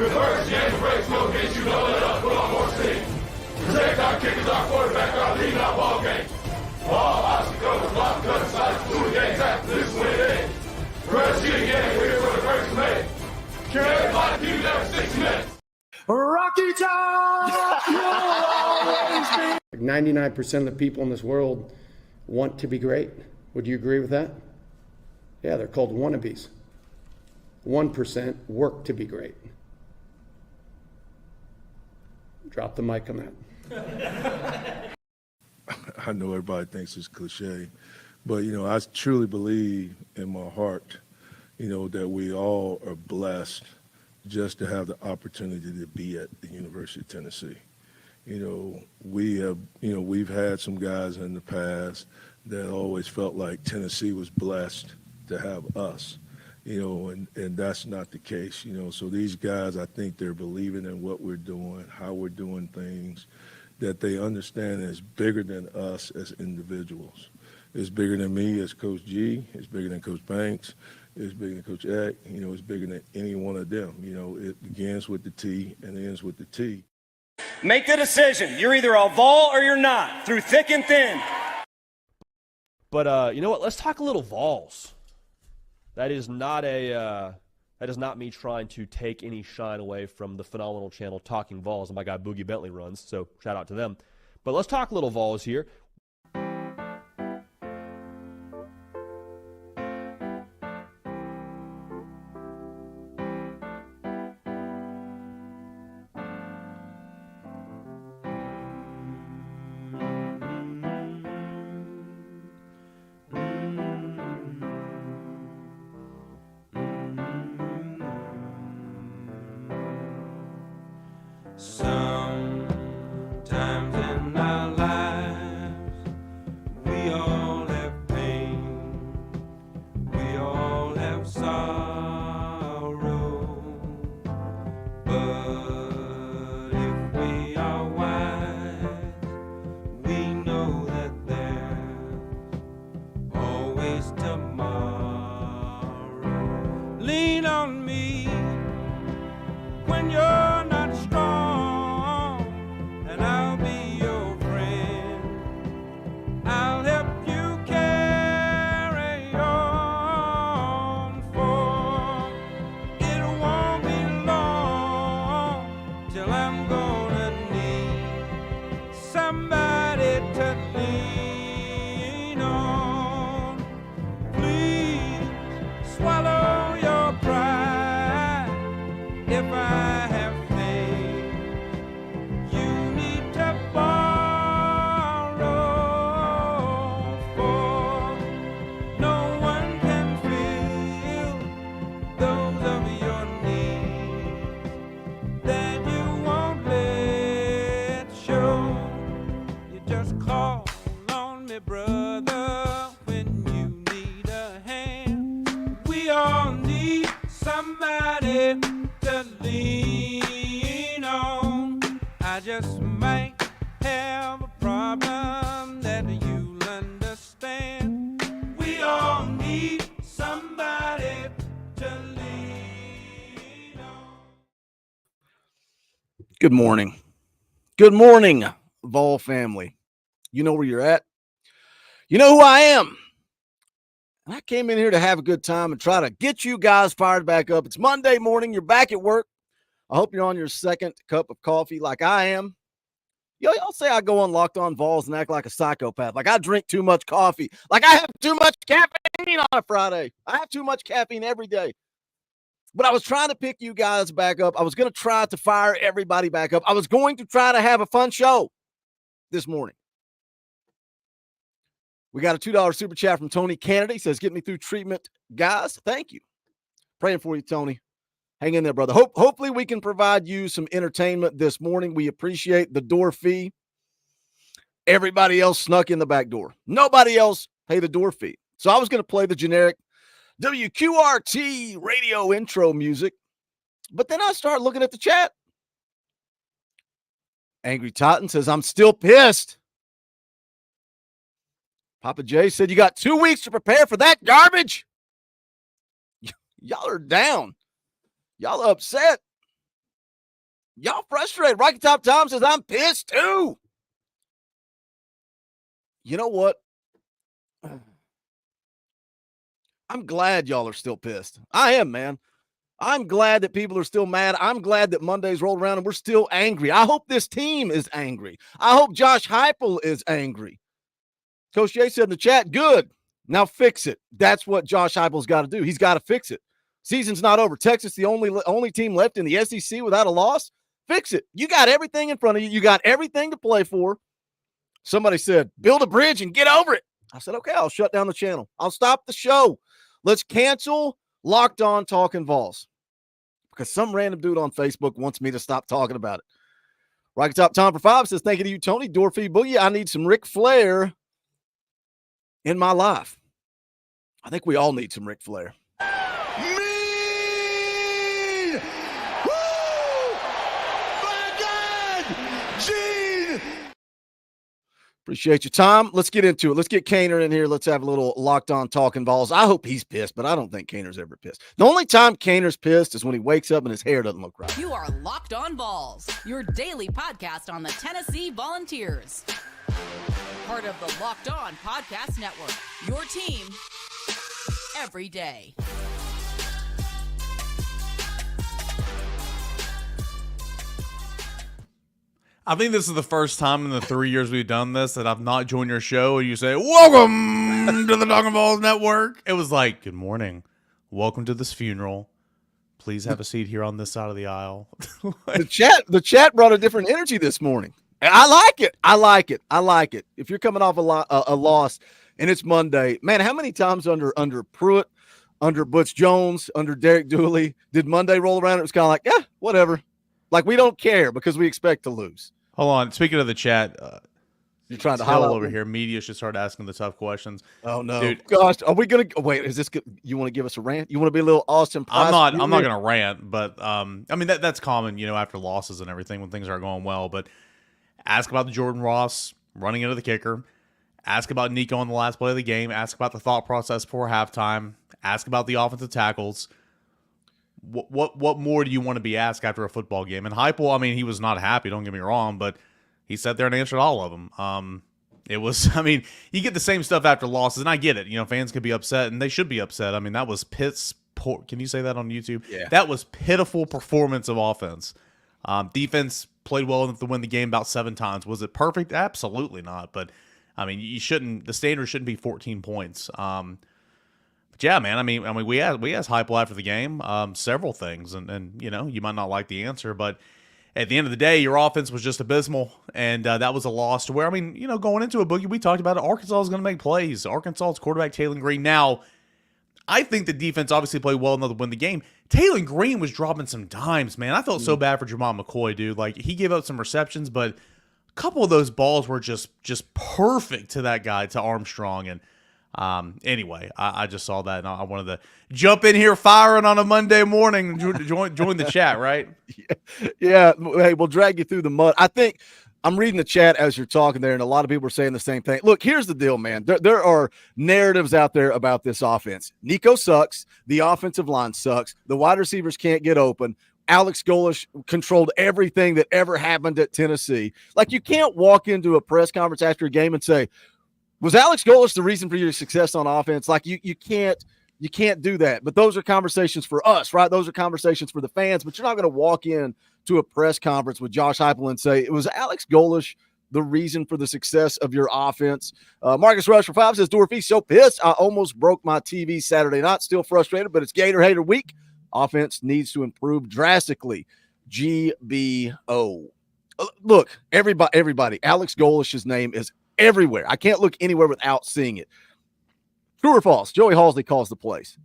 reverse, James breaks, no against you, know it up, put on more steam. Protect our kickers, our quarterback, our lead, our ball game. All obstacles, block, cut, sides, through the games after this win it. Press you again, we're here for the first minute. Can everybody keep there for 6 minutes? Rocky Top! 99% of the people in this world want to be great. Would you agree with that? Yeah, they're called wannabes. 1% work to be great. Drop the mic on that. I know everybody thinks it's cliche, but, I truly believe in my heart, that we all are blessed just to have the opportunity to be at the University of Tennessee. We've had some guys in the past that always felt like Tennessee was blessed to have us, and that's not the case, So these guys, I think they're believing in what we're doing, how we're doing things, that they understand it's bigger than us as individuals. It's bigger than me as Coach G. It's bigger than Coach Banks. It's bigger than Coach Eck. It's bigger than any one of them. It begins with the T and ends with the T. Make the decision. You're either a Vol or you're not, through thick and thin. But you know what? Let's talk a little Vols. That is not me trying to take any shine away from the phenomenal channel Talkin VAWLS and my guy BoogieBentley runs. So shout out to them. But let's talk a little Vols here. Sometimes in our lives, we all have pain, we all have sorrow, but if we are wise, we know that there's always tomorrow. Lean on me when you're not strong, and I'll be your friend. I'll help you carry on, for it won't be long till I'm gonna need somebody to lean on. Please swallow your pride. If I have faith, you need to borrow, for no one can fill those of your needs that you won't let show. You just call on me, brother, when you need a hand. We all need somebody to lean on. I just might have a problem that you'll understand. We all need somebody to lean on. Good morning. Good morning, Vol family. You know where you're at. You know who I am. And I came in here to have a good time and try to get you guys fired back up. It's Monday morning. You're back at work. I hope you're on your second cup of coffee like I am. Y'all say I go on Locked On Vols and act like a psychopath. Like I drink too much coffee. Like I have too much caffeine on a Friday. I have too much caffeine every day. But I was trying to pick you guys back up. I was going to try to fire everybody back up. I was going to try to have a fun show this morning. We got a $2 super chat from Tony Kennedy. He says, get me through treatment, guys. Thank you. Praying for you, Tony. Hang in there, brother. Hopefully we can provide you some entertainment this morning. We appreciate the door fee. Everybody else snuck in the back door. Nobody else paid the door fee. So I was going to play the generic WQRT radio intro music. But then I start looking at the chat. Angry Totten says, I'm still pissed. Papa J said, you got 2 weeks to prepare for that garbage. Y'all are down. Y'all are upset. Y'all frustrated. Rocky Top Tom says, I'm pissed too. You know what? I'm glad y'all are still pissed. I am, man. I'm glad that people are still mad. I'm glad that Monday's rolled around and we're still angry. I hope this team is angry. I hope Josh Heupel is angry. Coach Jay said in the chat, good. Now fix it. That's what Josh Heupel's got to do. He's got to fix it. Season's not over. Texas, the only team left in the SEC without a loss. Fix it. You got everything in front of you. You got everything to play for. Somebody said, build a bridge and get over it. I said, okay, I'll shut down the channel. I'll stop the show. Let's cancel Locked On Talkin VAWLS. Because some random dude on Facebook wants me to stop talking about it. Rocky Top Tom for 5 says, thank you to you, Tony. Dorfy Boogie, I need some Ric Flair in my life. I think we all need some Ric Flair. Mean! Woo! My God! Gene! Appreciate your time. Let's get into it. Let's get Cainer in here. Let's have a little Locked On Talkin VAWLS. I hope he's pissed, but I don't think Cainer's ever pissed. The only time Cainer's pissed is when he wakes up and his hair doesn't look right. You are Locked On Vols, your daily podcast on the Tennessee Volunteers. Part of the Locked On Podcast Network, your team every day. I think this is the first time in the 3 years we've done this that I've not joined your show and you say, welcome to the Talkin VAWLS Network. It was like, good morning. Welcome to this funeral. Please have a seat here on this side of the aisle. The chat brought a different energy this morning. I like it. I like it. I like it. If you're coming off a loss and it's Monday, man, how many times under Pruitt, under Butch Jones, under Derek Dooley, did Monday roll around? It was kind of like, yeah, whatever. Like, we don't care because we expect to lose. Hold on. Speaking of the chat, you're trying to highlight highlight over here. Media should start asking the tough questions. Oh no, dude! Gosh, are we gonna wait? Is this good? You want to give us a rant? You want to be a little Austin Price? I'm not gonna rant, but I mean that's common, after losses and everything when things aren't going well. But ask about the Jordan Ross running into the kicker. Ask about Nico on the last play of the game. Ask about the thought process before halftime. Ask about the offensive tackles. What more do you want to be asked after a football game? And Heupel, I mean, he was not happy, don't get me wrong, but he sat there and answered all of them. It was, I mean, you get the same stuff after losses, and I get it. Fans could be upset, and they should be upset. I mean, that was Pitt's poor. Can you say that on YouTube? Yeah. That was pitiful performance of offense. Defense played well enough to win the game about 7 times. Was it perfect? Absolutely not. But, I mean, the standard shouldn't be 14 points. But yeah, man. I mean, we asked Heupel after the game several things, and you might not like the answer, but at the end of the day, your offense was just abysmal, and that was a loss to where, I mean, going into a Boogie, we talked about it. Arkansas is going to make plays. Arkansas's quarterback Talon Green. Now, I think the defense obviously played well enough to win the game. Talon Green was dropping some dimes, man. I felt so bad for Jamal McCoy, dude. Like, he gave up some receptions, but a couple of those balls were just perfect to that guy, to Armstrong, and anyway, I just saw that and I wanted to jump in here firing on a Monday morning and join the chat, right? Yeah. Hey, we'll drag you through the mud. I think I'm reading the chat as you're talking there, and a lot of people are saying the same thing. Look, here's the deal, man. There are narratives out there about this offense. Nico sucks. The offensive line sucks. The wide receivers can't get open. Alex Golesh controlled everything that ever happened at Tennessee. Like, you can't walk into a press conference after a game and say, was Alex Golesh the reason for your success on offense? Like, you can't do that. But those are conversations for us, right? Those are conversations for the fans. But you're not going to walk in to a press conference with Josh Heupel and say, it was Alex Golesh the reason for the success of your offense. Marcus Rush for 5 says, Dorothy, so pissed. I almost broke my TV Saturday night. Still frustrated, but it's Gator Hater week. Offense needs to improve drastically. GBO. Look, everybody, Alex Golesh's name is everywhere. I can't look anywhere without seeing it. True or false? Joey Halsey calls the plays.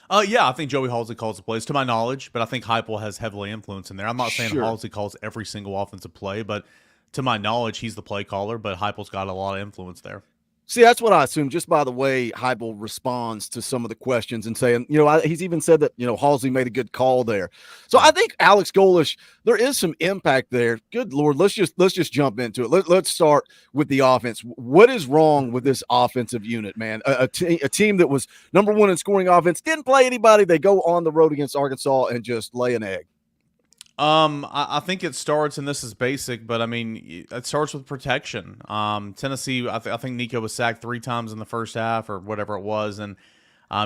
Yeah, I think Joey Halsey calls the plays, to my knowledge, but I think Heupel has heavily influence in there. I'm not saying Halsey calls every single offensive play, but to my knowledge, he's the play caller, but Heupel's got a lot of influence there. See, that's what I assume, just by the way Heupel responds to some of the questions and saying, he's even said that, Halsey made a good call there. So I think Alex Golesh, there is some impact there. Good Lord, let's just jump into it. Let's start with the offense. What is wrong with this offensive unit, man? A team that was number 1 in scoring offense, didn't play anybody. They go on the road against Arkansas and just lay an egg. I think it starts, and this is basic, but I mean, it starts with protection. Tennessee, I think Nico was sacked 3 times in the first half or whatever it was, and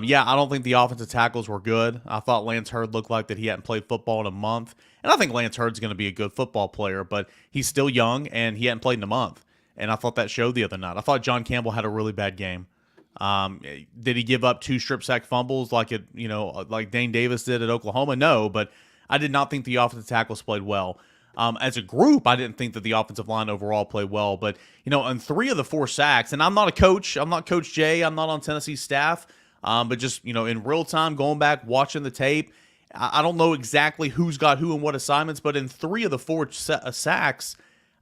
yeah, I don't think the offensive tackles were good. I thought Lance Hurd looked like that he hadn't played football in a month, and I think Lance Hurd's going to be a good football player, but he's still young and he hadn't played in a month, and I thought that showed the other night. I thought John Campbell had a really bad game. Did he give up 2 strip sack fumbles like Dane Davis did at Oklahoma? No, but I did not think the offensive tackles played well. As a group, I didn't think that the offensive line overall played well. But, on 3 of the 4 sacks, and I'm not a coach. I'm not Coach Jay. I'm not on Tennessee's staff. But just, in real time, going back, watching the tape, I don't know exactly who's got who and what assignments, but in 3 of the 4 sacks,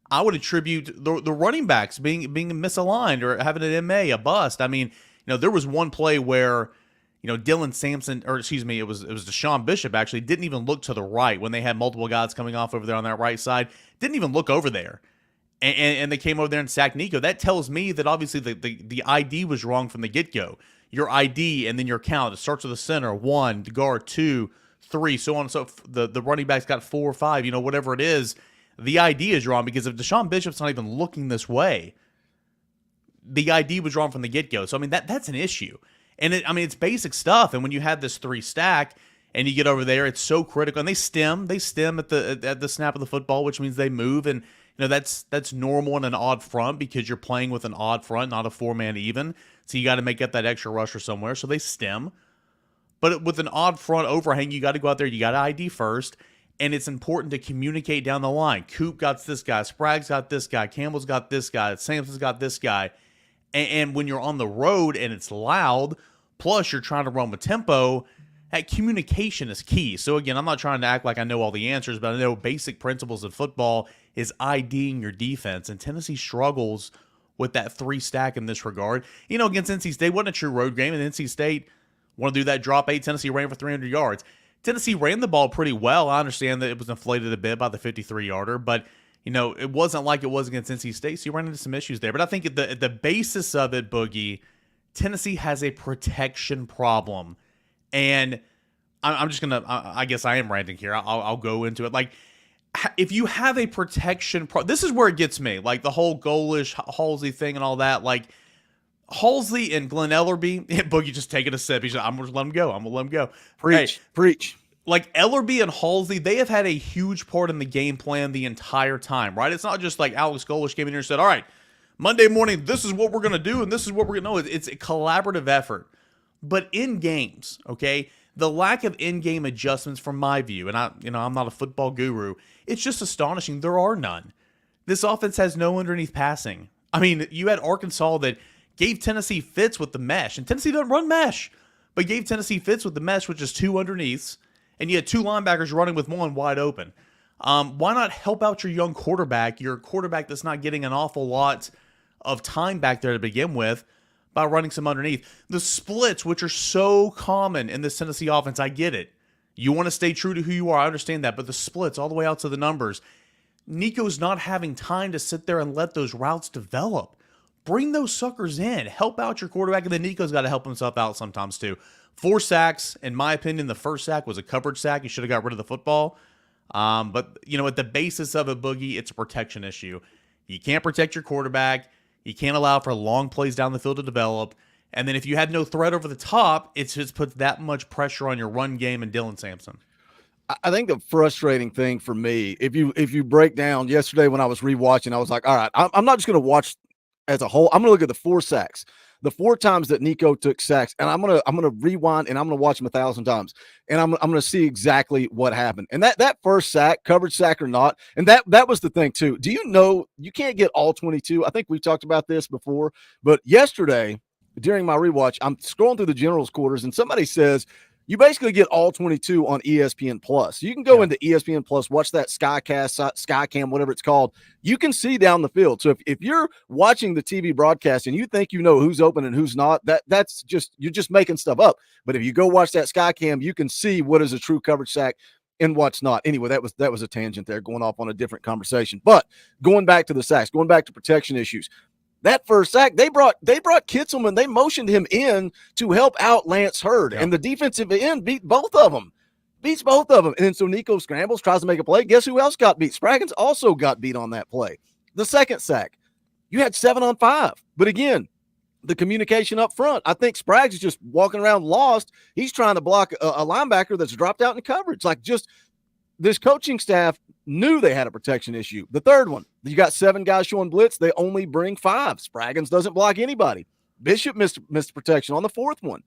I would attribute the running backs being misaligned or having an MA, a bust. I mean, there was one play where Dylan Sampson, or excuse me, it was Deshaun Bishop actually didn't even look to the right when they had multiple guys coming off over there on that right side. Didn't even look over there, and they came over there and sacked Nico. That tells me that obviously the ID was wrong from the get go. Your ID and then your count. It starts with the center, 1, the guard 2, 3, so on. So the running backs got 4 or 5, whatever it is. The ID is wrong because if Deshaun Bishop's not even looking this way, the ID was wrong from the get go. So I mean that's an issue. And it's basic stuff. And when you have this 3 stack and you get over there, it's so critical. And they stem at the snap of the football, which means they move. And that's normal in an odd front because you're playing with an odd front, not a 4-man even. So you got to make up that extra rusher somewhere. So they stem. But with an odd front overhang, you got to go out there. You got to ID first. And it's important to communicate down the line. Coop got this guy. Sprague's got this guy. Campbell's got this guy. Sampson's got this guy. And when you're on the road and it's loud, plus you're trying to run with tempo, that communication is key. So again, I'm not trying to act like I know all the answers, but I know basic principles of football is IDing your defense. And Tennessee struggles with that 3 stack in this regard. Against NC State, wasn't a true road game, and NC State want to do that drop 8. Tennessee ran for 300 yards. Tennessee ran the ball pretty well. I understand that it was inflated a bit by the 53-yarder, but it wasn't like it was against NC State, so you ran into some issues there. But I think at the basis of it, Boogie, Tennessee has a protection problem. And I'm just going to, I guess I am ranting here. I'll go into it. Like, if you have a protection this is where it gets me. Like, the whole Golish, Halsey thing and all that. Like, Halsey and Glenn Ellerbe, Boogie just taking a sip. He's like, I'm going to let him go. I'm going to let him go. Preach. Like, Ellerbe and Halsey, they have had a huge part in the game plan the entire time, right? It's not just like Alex Golish came in here and said, all right, Monday morning, this is what we're going to do, and this is what we're going to know. It's a collaborative effort. But in games, okay, the lack of in-game adjustments from my view, and I'm not a football guru, it's just astonishing. There are none. This offense has no underneath passing. I mean, you had Arkansas that gave Tennessee fits with the mesh, and Tennessee doesn't run mesh, but gave Tennessee fits with the mesh, which is 2 underneaths, and you had 2 linebackers running with 1 wide open. Why not help out your young quarterback, your quarterback that's not getting an awful lot of time back there to begin with, by running some underneath? The splits, which are so common in this Tennessee offense, I get it. You want to stay true to who you are, I understand that, but the splits all the way out to the numbers, Nico's not having time to sit there and let those routes develop. Bring those suckers in. Help out your quarterback, and then Nico's got to help himself out sometimes too. 4 sacks, in my opinion, the first sack was a coverage sack. He should have got rid of the football. But, at the basis of it, Boogie, it's a protection issue. You can't protect your quarterback. You can't allow for long plays down the field to develop. And then if you had no threat over the top, it just puts that much pressure on your run game and Dylan Sampson. I think the frustrating thing for me, if you break down yesterday when I was rewatching, I was like, all right, I'm not just going to watch as a whole. I'm going to look at the 4 sacks, the 4 times that Nico took sacks, and I'm going to rewind and I'm going to watch them 1,000 times, and I'm going to see exactly what happened. And that first sack, coverage sack or not, and that was the thing too. Do you know you can't get all 22? I think we've talked about this before, but yesterday during my rewatch, I'm scrolling through the general's quarters, and somebody says you basically get all 22 on ESPN Plus. You can go into ESPN Plus, watch that Skycast, Skycam, whatever it's called. You can see down the field. So if you're watching the TV broadcast and you think you know who's open and who's not, that's just, you're just making stuff up. But if you go watch that Skycam, you can see what is a true coverage sack and what's not. Anyway, that was a tangent there, going off on a different conversation. But going back to the sacks, going back to protection issues. That first sack, they brought Kitzelman, they motioned him in to help out Lance Hurd, and the defensive end beat both of them. beats both of them. And then so Nico scrambles, tries to make a play. Guess who else got beat? Spraggins also got beat on that play. The second sack, you had 7 on 5. But again, the communication up front, I think Spraggs is just walking around lost. He's trying to block a linebacker that's dropped out in coverage. Like, just this coaching staff knew they had a protection issue. The third one, you got 7 guys showing blitz. They only bring 5. Spraggins doesn't block anybody. Bishop missed protection on the fourth one.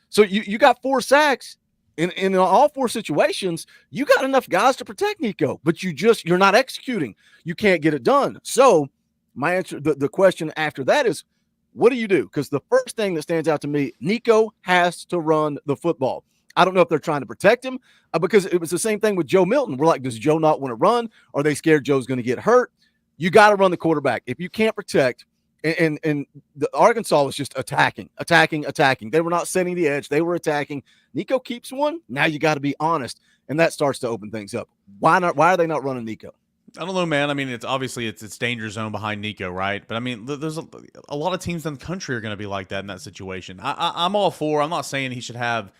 So you got 4 sacks. In all 4 situations, you got enough guys to protect Nico, but you're not executing. You can't get it done. So my answer, the question after that is, what do you do? Because the first thing that stands out to me, Nico has to run the football. I don't know if they're trying to protect him because it was the same thing with Joe Milton. We're like, does Joe not want to run? Are they scared Joe's going to get hurt? You got to run the quarterback. If you can't protect, and the Arkansas was just attacking. They were not setting the edge. They were attacking. Nico keeps one. Now you got to be honest, and that starts to open things up. Why not? Why are they not running Nico? I don't know, man. I mean, it's obviously it's danger zone behind Nico, right? But I mean, there's a lot of teams in the country are going to be like that in that situation. I'm all for. I'm not saying he should have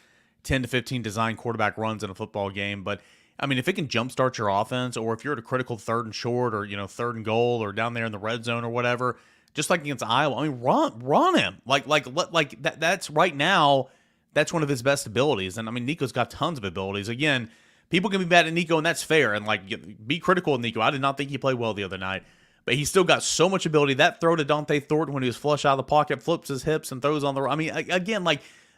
10 to 15 design quarterback runs in a football game, but I mean, if it can jumpstart your offense, or if you're at a critical 3rd and short, or 3rd and goal, or down there in the red zone or whatever, just like against Iowa, I mean, run him like that. That's right now. That's one of his best abilities, and I mean, Nico's got tons of abilities. Again, people can be mad at Nico, and that's fair, and be critical of Nico. I did not think he played well the other night, but he still got so much ability. That throw to Dante Thornton when he was flush out of the pocket, flips his hips and throws on the. I mean, again,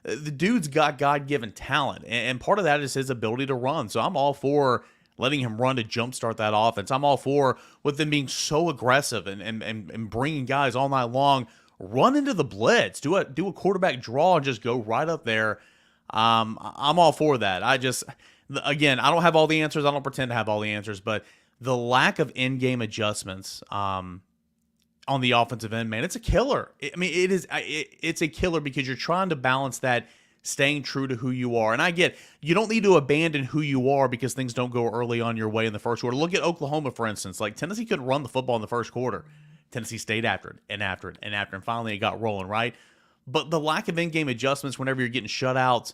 the dude's got God-given talent, and part of that is his ability to run. So I'm all for letting him run to jumpstart that offense. I'm all for with them being so aggressive and bringing guys all night long. Run into the blitz, do a quarterback draw, and just go right up there. I'm all for that. Again, I don't have all the answers. I don't pretend to have all the answers, but the lack of in-game adjustments on the offensive end, man, it's a killer. I mean, it's a killer because you're trying to balance that staying true to who you are. And I get, you don't need to abandon who you are because things don't go early on your way in the first quarter. Look at Oklahoma, for instance. Like, Tennessee couldn't run the football in the first quarter. Tennessee stayed after it, and finally it got rolling, right? But the lack of in-game adjustments whenever you're getting shutouts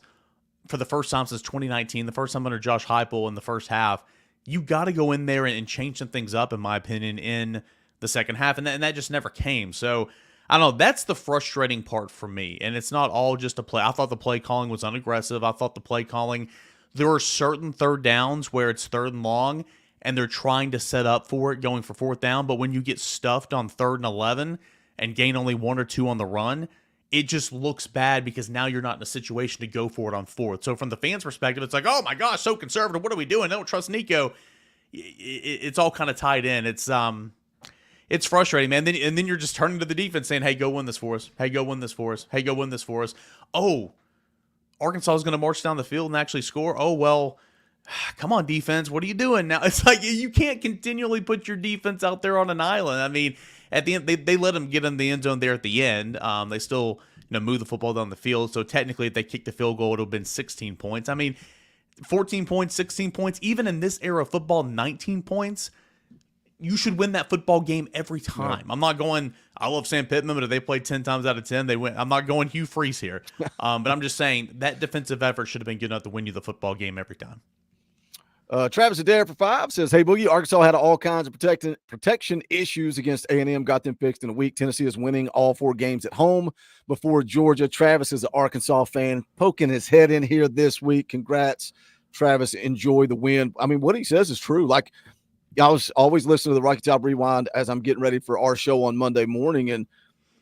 for the first time since 2019, the first time under Josh Heupel in the first half, you got to go in there and change some things up, in my opinion, in the second half, and that just never came. So, I don't know, that's the frustrating part for me, and it's not all just a play. I thought the play calling was unaggressive. I thought the play calling, there are certain 3rd downs where it's 3rd and long, and they're trying to set up for it, going for 4th down, but when you get stuffed on 3rd and 11 and gain only 1 or 2 on the run, it just looks bad because now you're not in a situation to go for it on 4th. So from the fans' perspective, it's like, oh my gosh, so conservative. What are we doing? They don't trust Nico. It's all kind of tied in. It's frustrating, man. And then you're just turning to the defense saying, hey, go win this for us. Hey, go win this for us. Hey, go win this for us. Oh, Arkansas is going to march down the field and actually score. Oh, well, come on, defense. What are you doing now? It's like you can't continually put your defense out there on an island. I mean, at the end, they let them get in the end zone there at the end. They still move the football down the field. So technically, if they kicked the field goal, it would have been 16 points. I mean, 14 points, 16 points, even in this era of football, 19 points. You should win that football game every time. Yeah. I'm not going, I love Sam Pittman, but if they played 10 times out of 10, they win. I'm not going Hugh Freeze here. But I'm just saying that defensive effort should have been good enough to win you the football game every time. Travis Adair for 5 says, hey, Boogie, Arkansas had all kinds of protection issues against A&M, got them fixed in a week. Tennessee is winning all 4 games at home before Georgia. Travis is an Arkansas fan poking his head in here this week. Congrats, Travis. Enjoy the win. I mean, what he says is true. Like, I was always listening to the Rocky Top Rewind as I'm getting ready for our show on Monday morning. And,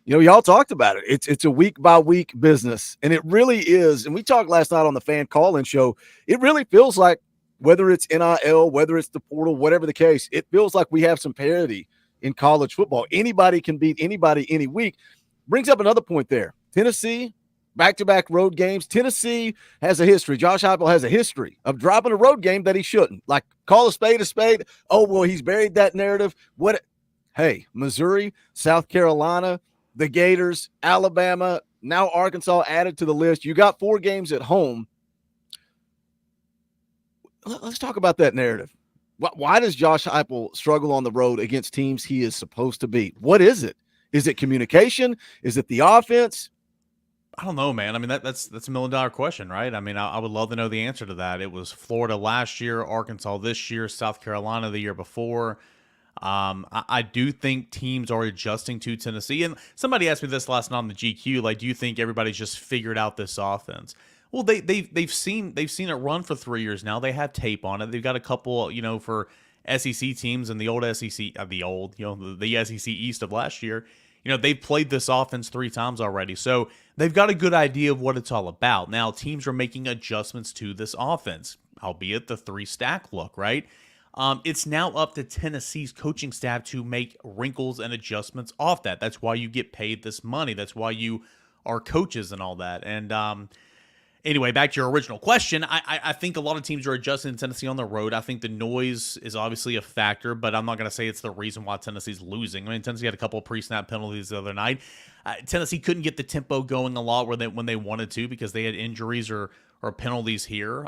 y'all talked about it. It's a week-by-week business. And it really is. And we talked last night on the fan call-in show. It really feels like, whether it's NIL, whether it's the portal, whatever the case, it feels like we have some parity in college football. Anybody can beat anybody any week. Brings up another point there. Tennessee, back-to-back road games. Tennessee has a history. Josh Heupel has a history of dropping a road game that he shouldn't. Like, call a spade a spade. Oh, well, he's buried that narrative. Hey, Missouri, South Carolina, the Gators, Alabama, now Arkansas added to the list. You got 4 games at home. Let's talk about that narrative. Why does Josh Heupel struggle on the road against teams he is supposed to beat? What is it? Is it communication? Is it the offense? I don't know, man. I mean, that's a $1 million question, right? I mean, I would love to know the answer to that. It was Florida last year, Arkansas this year, South Carolina the year before. I do think teams are adjusting to Tennessee. And somebody asked me this last night on the GQ, like, do you think everybody's just figured out this offense? Well, they've seen it run for 3 years now. They have tape on it. They've got a couple, for SEC teams and the old SEC, the SEC East of last year. They've played this offense 3 times already. So they've got a good idea of what it's all about. Now, teams are making adjustments to this offense, albeit the 3-stack look, right? It's now up to Tennessee's coaching staff to make wrinkles and adjustments off that. That's why you get paid this money. That's why you are coaches and all that. And anyway, back to your original question, I think a lot of teams are adjusting to Tennessee on the road. I think the noise is obviously a factor, but I'm not going to say it's the reason why Tennessee's losing. I mean, Tennessee had a couple of pre-snap penalties the other night. Tennessee couldn't get the tempo going a lot when they wanted to because they had injuries or penalties here.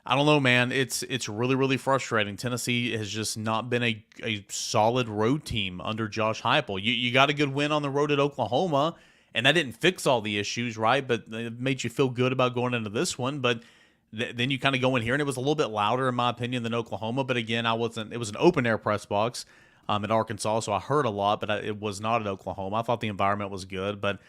I don't know, man. It's really, really frustrating. Tennessee has just not been a solid road team under Josh Heupel. You got a good win on the road at Oklahoma, and that didn't fix all the issues, right? But it made you feel good about going into this one. But then you kind of go in here, and it was a little bit louder, in my opinion, than Oklahoma. But again, it was an open-air press box at Arkansas, so I heard a lot, but it was not at Oklahoma. I thought the environment was good. But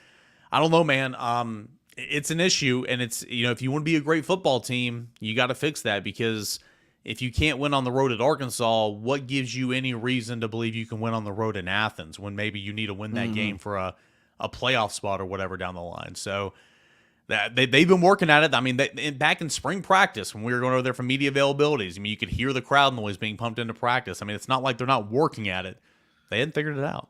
I don't know, man. It's an issue, and it's, if you want to be a great football team, you got to fix that, because if you can't win on the road at Arkansas, what gives you any reason to believe you can win on the road in Athens when maybe you need to win that game for a playoff spot or whatever down the line? So they've been working at it. I mean, back in spring practice when we were going over there for media availabilities, I mean, you could hear the crowd noise being pumped into practice. I mean, it's not like they're not working at it. They hadn't figured it out.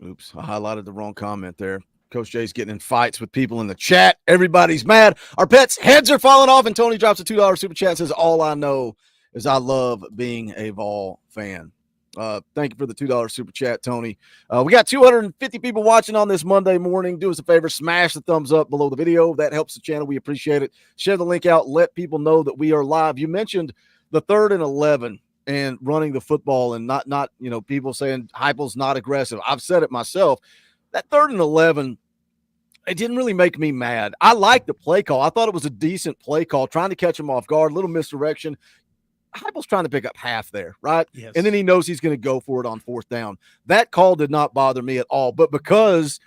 Oops, I highlighted the wrong comment there. Coach Jay's getting in fights with people in the chat. Everybody's mad. Our pets' heads are falling off, and Tony drops a $2 super chat and says, all I know is I love being a Vol fan. Thank you for the $2 super chat, Tony. We got 250 people watching on this Monday morning. Do us a favor, smash the thumbs up below the video. That helps the channel. We appreciate it. Share the link out. Let people know that we are live. You mentioned the 3rd and 11 and running the football, and not people saying Heupel's not aggressive. I've said it myself. That 3rd and 11, it didn't really make me mad. I liked the play call. I thought it was a decent play call, trying to catch him off guard, little misdirection. Heupel's trying to pick up half there, right? Yes. And then he knows he's going to go for it on 4th down. That call did not bother me at all. But because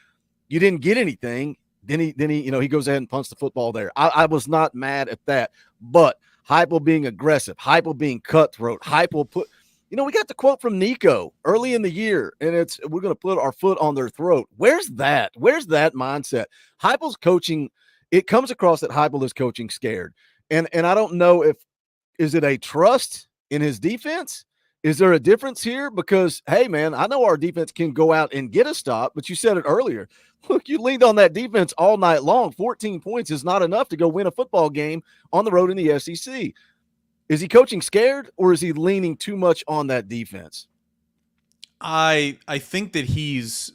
you didn't get anything, then he he goes ahead and punts the football there. I was not mad at that. But Heupel being aggressive, Heupel being cutthroat, Heupel put – we got the quote from Nico early in the year, and we're going to put our foot on their throat. Where's that? Where's that mindset? Heupel's coaching, it comes across that Heupel is coaching scared. And I don't know is it a trust in his defense? Is there a difference here? Because, hey, man, I know our defense can go out and get a stop, but you said it earlier. Look, you leaned on that defense all night long. 14 points is not enough to go win a football game on the road in the SEC. Is he coaching scared, or is he leaning too much on that defense? I think that he's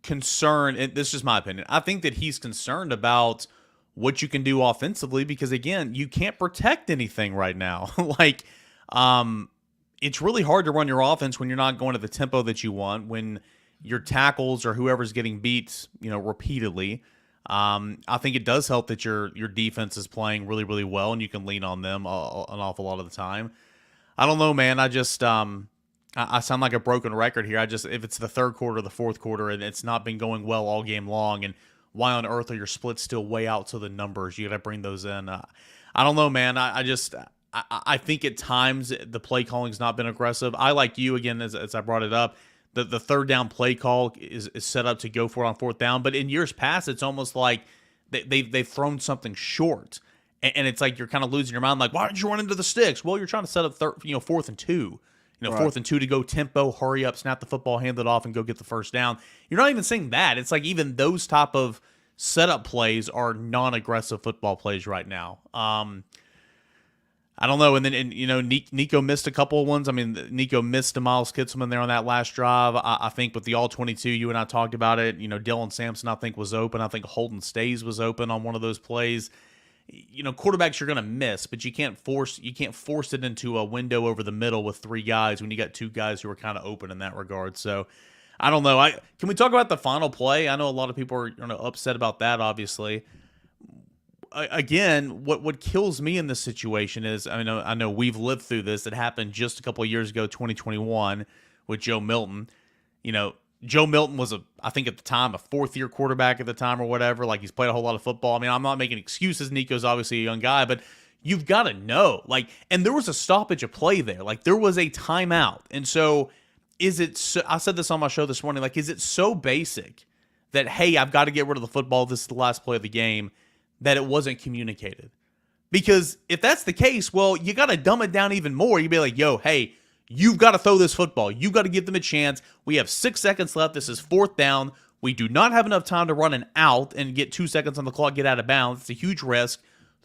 concerned, and this is just my opinion. I think that he's concerned about what you can do offensively because, again, you can't protect anything right now. It's really hard to run your offense when you're not going at the tempo that you want, when your tackles or whoever's getting beat, repeatedly. I think it does help that your defense is playing really, really well, and you can lean on them an awful lot of the time. I don't know, man. I just I sound like a broken record here. If it's the 3rd quarter, the 4th quarter, and it's not been going well all game long, and why on earth are your splits still way out to the numbers? You got to bring those in. I don't know, man. I think at times the play calling's not been aggressive. I, like you, again, as I brought it up, the 3rd down play call is set up to go for it on 4th down. But in years past, it's almost like they've thrown something short. And it's like you're kind of losing your mind. Like, why did you run into the sticks? Well, you're trying to set up 4th and 2. Right. 4th and 2 to go tempo, hurry up, snap the football, hand it off, and go get the 1st down. You're not even saying that. It's like even those type of setup plays are non-aggressive football plays right now. I don't know. And then, Nico missed a couple of ones. I mean, Nico missed a Miles Kitselman there on that last drive. I think with the all-22, you and I talked about it. Dylan Sampson, I think, was open. I think Holden Stays was open on one of those plays. Quarterbacks you're going to miss, but you can't force it into a window over the middle with 3 guys when you got 2 guys who are kind of open in that regard. So I don't know. Can we talk about the final play? I know a lot of people are upset about that, obviously. Again, what kills me in this situation is, I know we've lived through this. It happened just a couple of years ago, 2021, with Joe Milton. Joe Milton was I think at the time, a fourth-year quarterback at the time or whatever. Like, he's played a whole lot of football. I mean, I'm not making excuses. Nico's obviously a young guy, but you've got to know. Like, and there was a stoppage of play there. Like, there was a timeout. And so, I said this on my show this morning, like, is it so basic that, hey, I've got to get rid of the football, this is the last play of the game, that it wasn't communicated? Because if that's the case, well, you got to dumb it down even more. You'd be like, yo, hey, you've got to throw this football. You've got to give them a chance. We have 6 seconds left. This is 4th down. We do not have enough time to run an out and get 2 seconds on the clock, get out of bounds. It's a huge risk.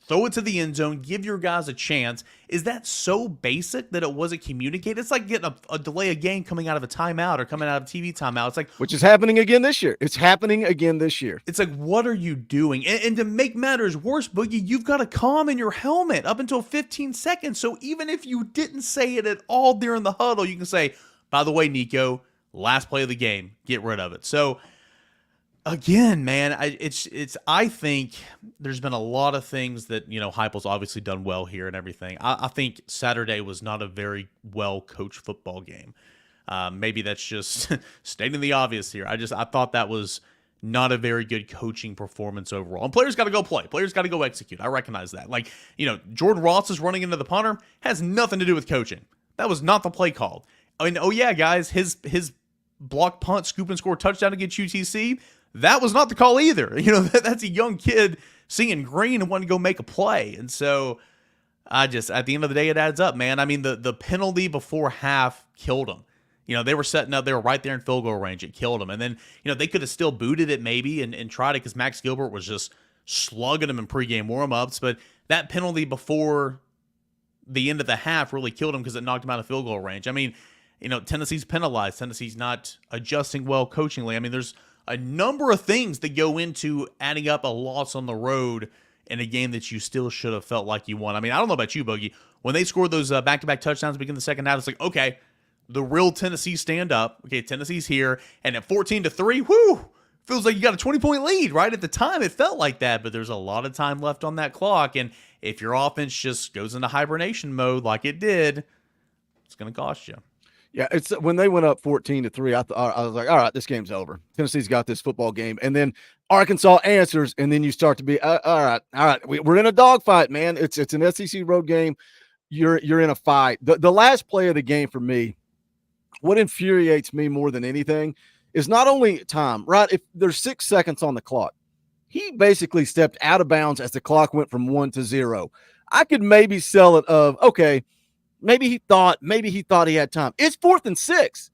Throw it to the end zone. Give your guys a chance. Is that so basic that it wasn't communicated? It's like getting a delay of game coming out of a timeout or coming out of a TV timeout. It's like, which is happening again this year. It's happening again this year. It's like, what are you doing? And to make matters worse, Boogie, you've got a comm in your helmet up until 15 seconds. So even if you didn't say it at all during the huddle, you can say, by the way, Nico, last play of the game, get rid of it. So again, man, I think there's been a lot of things that, Heupel's obviously done well here and everything. I think Saturday was not a very well-coached football game. Maybe that's just stating the obvious here. I thought that was not a very good coaching performance overall. And players got to go play. Players got to go execute. I recognize that. Like, Jordan Ross is running into the punter, has nothing to do with coaching. That was not the play call. I mean, oh yeah, guys, his block punt, scoop and score touchdown against UTC, that was not the call either. That's a young kid seeing green and wanting to go make a play. And so at the end of the day, it adds up, man. I mean, the penalty before half killed them. They were setting up. They were right there in field goal range. It killed them. And then, they could have still booted it maybe and tried it because Max Gilbert was just slugging them in pregame warmups. But that penalty before the end of the half really killed him because it knocked him out of field goal range. I mean, Tennessee's penalized. Tennessee's not adjusting well coachingly. I mean, there's a number of things that go into adding up a loss on the road in a game that you still should have felt like you won. I mean, I don't know about you, Boogie. When they scored those back-to-back touchdowns to begin the second half, it's like, okay, the real Tennessee stand up. Okay, Tennessee's here. And at 14-3, whoo, feels like you got a 20-point lead, right? At the time, it felt like that, but there's a lot of time left on that clock. And if your offense just goes into hibernation mode like it did, it's going to cost you. Yeah, it's when they went up 14-3, I was like, all right, this game's over. Tennessee's got this football game. And then Arkansas answers, and then you start to be, all right, we're in a dogfight, man. It's an SEC road game. You're in a fight. The last play of the game for me, what infuriates me more than anything is not only time, right? If there's 6 seconds on the clock, he basically stepped out of bounds as the clock went from 1 to 0. I could maybe sell it of, okay, maybe he thought he had time. It's 4th and 6.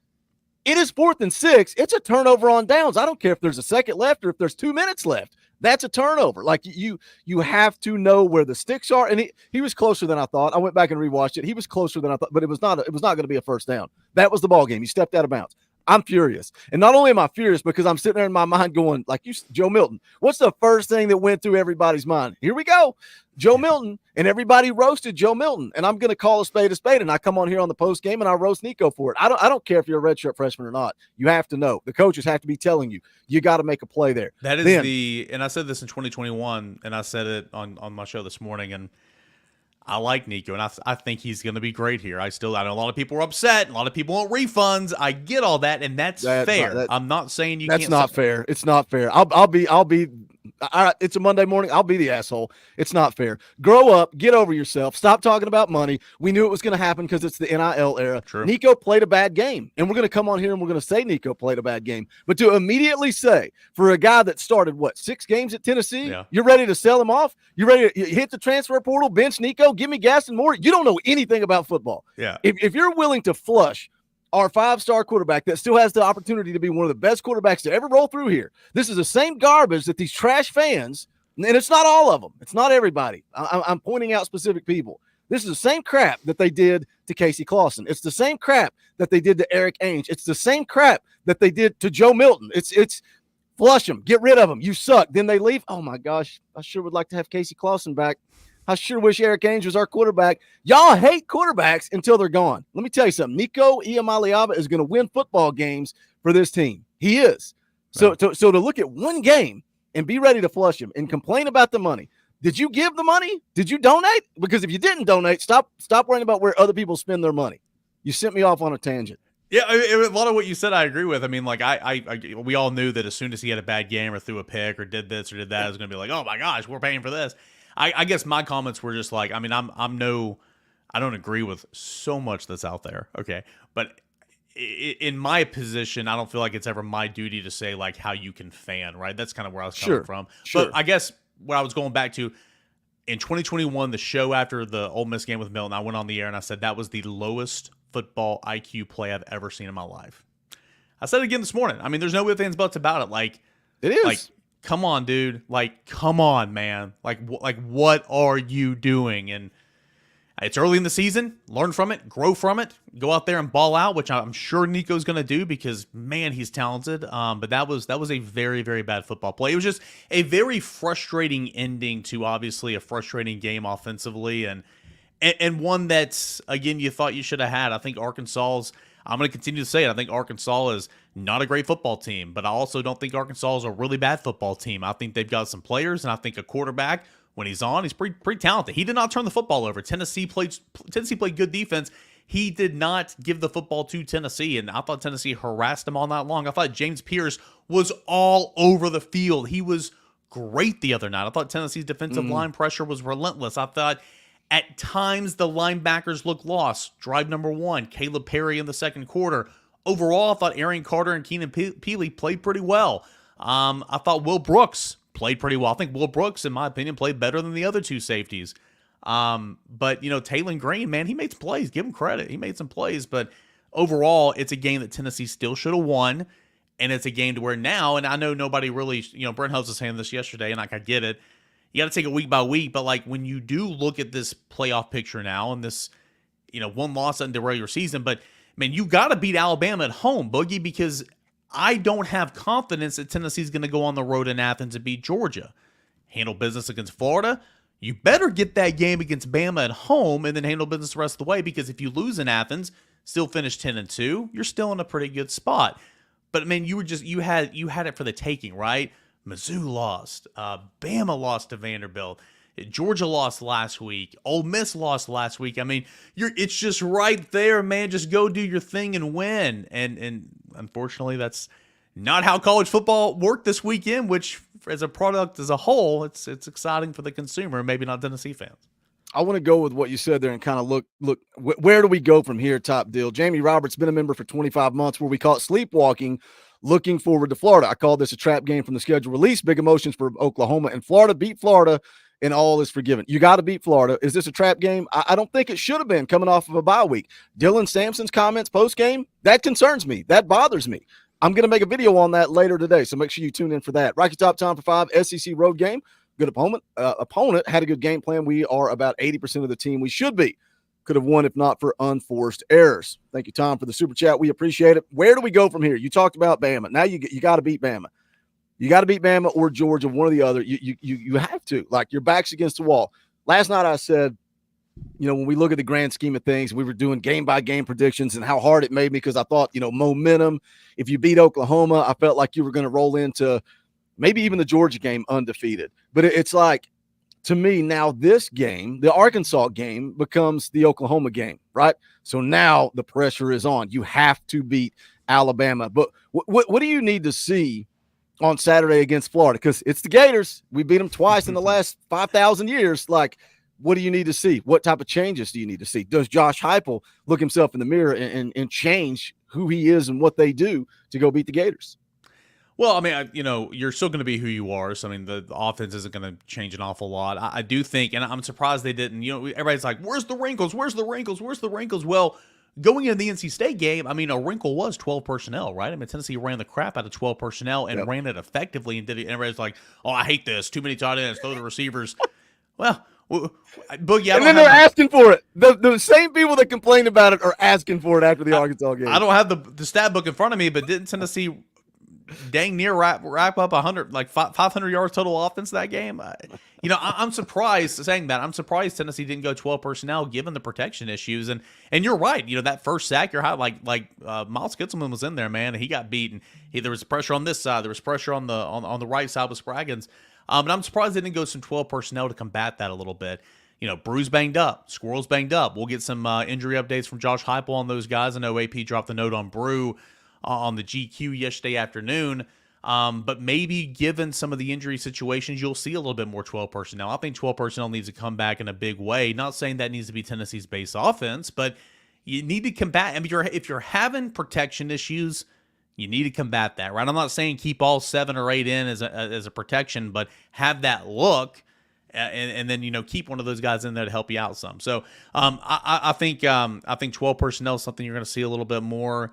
It is 4th and 6. It's a turnover on downs. I don't care if there's a second left or if there's 2 minutes left. That's a turnover. Like you have to know where the sticks are. And he was closer than I thought. I went back and rewatched it. He was closer than I thought, but it was not going to be a first down. That was the ball game. He stepped out of bounds. I'm furious. And not only am I furious because I'm sitting there in my mind going, like Joe Milton, what's the first thing that went through everybody's mind? Here we go. Joe Milton, and everybody roasted Joe Milton. And I'm going to call a spade, and I come on here on the post game and I roast Nico for it. I don't care if you're a redshirt freshman or not. You have to know. The coaches have to be telling you, you got to make a play there. That is and I said this in 2021, and I said it on my show this morning, and I like Nico, and I think he's going to be great here. I know a lot of people are upset. A lot of people want refunds. I get all that, and that's fair. I'm not saying you can't. That's not fair. It's not fair. I'll be. All right, it's a Monday morning. I'll be the asshole. It's not fair. Grow up. Get over yourself. Stop talking about money. We knew it was going to happen because it's the NIL era. True. Nico played a bad game, and we're going to come on here and we're going to say Nico played a bad game. But to immediately say, for a guy that started, 6 games at Tennessee, you're ready to sell him off? You're ready to hit the transfer portal, bench Nico, give me gas and more? You don't know anything about football. Yeah. If you're willing to flush our 5-star quarterback that still has the opportunity to be one of the best quarterbacks to ever roll through here, this is the same garbage that these trash fans, and it's not all of them. It's not everybody. I'm pointing out specific people. This is the same crap that they did to Casey Clausen. It's the same crap that they did to Eric Ainge. It's the same crap that they did to Joe Milton. It's flush them, get rid of them. You suck. Then they leave. Oh my gosh, I sure would like to have Casey Clausen back. I sure wish Eric Ainge was our quarterback. Y'all hate quarterbacks until they're gone. Let me tell you something. Nico Iamaleava is going to win football games for this team. He is. So to look at one game and be ready to flush him and complain about the money. Did you give the money? Did you donate? Because if you didn't donate, stop worrying about where other people spend their money. You sent me off on a tangent. Yeah, a lot of what you said I agree with. I mean, like we all knew that as soon as he had a bad game or threw a pick or did this or did that, it was going to be like, oh my gosh, we're paying for this. I guess my comments were just like, I mean, I don't agree with so much that's out there. Okay. But in my position, I don't feel like it's ever my duty to say like how you can fan, right? That's kind of where I was coming from. Sure. But I guess what I was going back to in 2021, the show after the Ole Miss game with Milton, I went on the air and I said that was the lowest football IQ play I've ever seen in my life. I said it again this morning. I mean, there's no ifs, ands, buts about it. Like, it is. Like, come on, dude. Like, come on, man. Like, what are you doing? And it's early in the season. Learn from it. Grow from it. Go out there and ball out, which I'm sure Nico's going to do because, man, he's talented. But that was a very, very bad football play. It was just a very frustrating ending to obviously a frustrating game offensively and one that's, again, you thought you should have had. I think Arkansas's, I'm going to continue to say it, I think Arkansas is not a great football team, but I also don't think Arkansas is a really bad football team. I think they've got some players, and I think a quarterback, when he's on, he's pretty talented. He did not turn the football over. Tennessee played good defense. He did not give the football to Tennessee, and I thought Tennessee harassed him all night long. I thought James Pierce was all over the field. He was great the other night. I thought Tennessee's defensive line pressure was relentless. I thought at times the linebackers looked lost. Drive number 1, Caleb Perry in the second quarter. Overall, I thought Aaron Carter and Keenan Peely played pretty well. I thought Will Brooks played pretty well. I think Will Brooks, in my opinion, played better than the other two safeties. But, Taylon Green, man, he made some plays. Give him credit. He made some plays. But overall, it's a game that Tennessee still should have won. And it's a game to where now, and I know nobody really, Brent Hose was saying this yesterday, and I get it. You got to take it week by week. But, like, when you do look at this playoff picture now and this, one loss in the regular season, but, man, you got to beat Alabama at home, Boogie, because I don't have confidence that Tennessee's going to go on the road in Athens and beat Georgia. Handle business against Florida. You better get that game against Bama at home and then handle business the rest of the way, because if you lose in Athens, still finish 10-2, you're still in a pretty good spot. But, I mean, you had it for the taking, right? Mizzou lost. Bama lost to Vanderbilt. Georgia lost last week. Ole Miss lost last week. I mean, it's just right there, man. Just go do your thing and win. And unfortunately, that's not how college football worked this weekend, which as a product as a whole, it's exciting for the consumer, maybe not Tennessee fans. I want to go with what you said there and kind of look, where do we go from here, top deal? Jamie Roberts been a member for 25 months, where we call it sleepwalking, looking forward to Florida. I call this a trap game from the schedule release. Big emotions for Oklahoma, and Florida beat Florida, and all is forgiven. You got to beat Florida. Is this a trap game? I don't think it should have been, coming off of a bye week. Dylan Sampson's comments post-game, that concerns me. That bothers me. I'm going to make a video on that later today, so make sure you tune in for that. Rocky Top Time for 5, SEC road game. Good opponent. Had a good game plan. We are about 80% of the team we should be. Could have won if not for unforced errors. Thank you, Tom, for the super chat. We appreciate it. Where do we go from here? You talked about Bama. Now you got to beat Bama. You got to beat Bama or Georgia, one or the other. You have to. Like, your back's against the wall. Last night I said, when we look at the grand scheme of things, we were doing game-by-game predictions and how hard it made me, because I thought, momentum. If you beat Oklahoma, I felt like you were going to roll into maybe even the Georgia game undefeated. But it's like, to me, now this game, the Arkansas game, becomes the Oklahoma game, right? So now the pressure is on. You have to beat Alabama. But what do you need to see on Saturday against Florida? Because it's the Gators. We beat them twice in the last 5,000 years. Like, what do you need to see? What type of changes do you need to see? Does Josh Heupel look himself in the mirror and change who he is and what they do to go beat the Gators? Well, I mean, you're still going to be who you are. So, I mean, the offense isn't going to change an awful lot. I do think, and I'm surprised they didn't, everybody's like, where's the wrinkles? Where's the wrinkles? Where's the wrinkles? Well, going into the NC State game, I mean, a wrinkle was 12 personnel, right? I mean, Tennessee ran the crap out of 12 personnel and ran it effectively and did it. And everybody's like, oh, I hate this. Too many tight ends, throw the receivers. Well, Boogie, and then they're asking for it. The same people that complained about it are asking for it after the Arkansas game. I don't have the stat book in front of me, but didn't Tennessee dang near wrap up 500 yards total offense that game. I'm surprised saying that. I'm surprised Tennessee didn't go 12 personnel given the protection issues. And you're right. That first sack, you're high, Miles Kitselman was in there, man, and he got beaten. There was pressure on this side. There was pressure on the right side with Spraggins. But I'm surprised they didn't go some 12 personnel to combat that a little bit. Brew's banged up. Squirrel's banged up. We'll get some injury updates from Josh Heupel on those guys. I know AP dropped the note on Brew on the GQ yesterday afternoon. But maybe given some of the injury situations, you'll see a little bit more 12 personnel. I think 12 personnel needs to come back in a big way. Not saying that needs to be Tennessee's base offense, but you need to combat. I mean, if you're having protection issues, you need to combat that, right? I'm not saying keep all 7 or 8 in as a protection, but have that look. And then keep one of those guys in there to help you out some. So I think 12 personnel is something you're going to see a little bit more.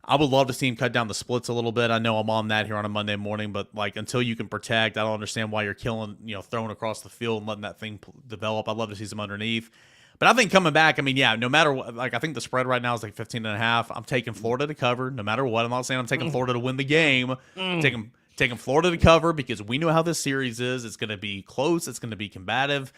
I would love to see him cut down the splits a little bit. I know I'm on that here on a Monday morning, but until you can protect, I don't understand why you're throwing across the field and letting that thing develop. I'd love to see some underneath. But I think coming back, no matter what, I think the spread right now is 15.5. I'm taking Florida to cover no matter what. I'm not saying I'm taking Florida to win the game. Taking Florida to cover because we know how this series is. It's going to be close. It's going to be combative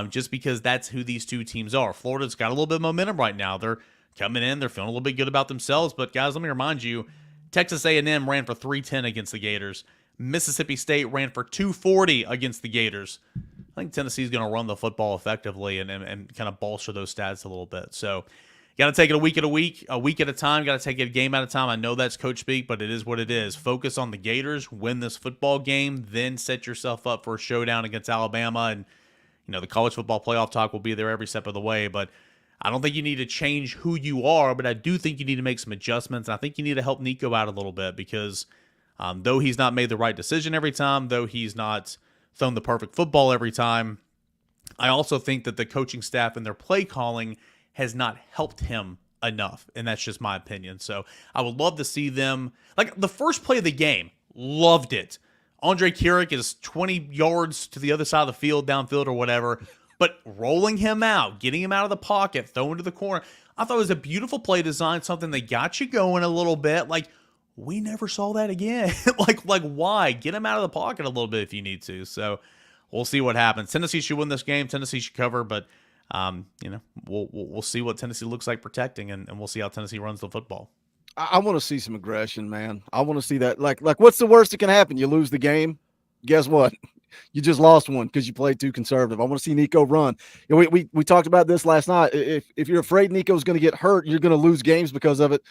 just because that's who these two teams are. Florida's got a little bit of momentum right now. They're coming in. They're feeling a little bit good about themselves. But, guys, let me remind you, Texas A&M ran for 310 against the Gators. Mississippi State ran for 240 against the Gators. I think Tennessee's going to run the football effectively and kind of bolster those stats a little bit. So, got to take it a week at a time. Got to take it a game at a time. I know that's coach speak, but it is what it is. Focus on the Gators, win this football game, then set yourself up for a showdown against Alabama. And, the college football playoff talk will be there every step of the way. But I don't think you need to change who you are, but I do think you need to make some adjustments. And I think you need to help Nico out a little bit because though he's not made the right decision every time, though he's not thrown the perfect football every time, I also think that the coaching staff and their play calling has not helped him enough, and that's just my opinion. So I would love to see them, the first play of the game, loved it. Andre Keurig is 20 yards to the other side of the field, downfield or whatever, but rolling him out, getting him out of the pocket, throwing to the corner, I thought it was a beautiful play design, something that got you going a little bit. We never saw that again. Why? Get him out of the pocket a little bit if you need to. So we'll see what happens. Tennessee should win this game. Tennessee should cover, but we'll see what Tennessee looks like protecting, and we'll see how Tennessee runs the football. I want to see some aggression, man. I want to see that. What's the worst that can happen? You lose the game. Guess what? You just lost one because you played too conservative. I want to see Nico run. We talked about this last night. If you're afraid Nico's going to get hurt, you're going to lose games because of it.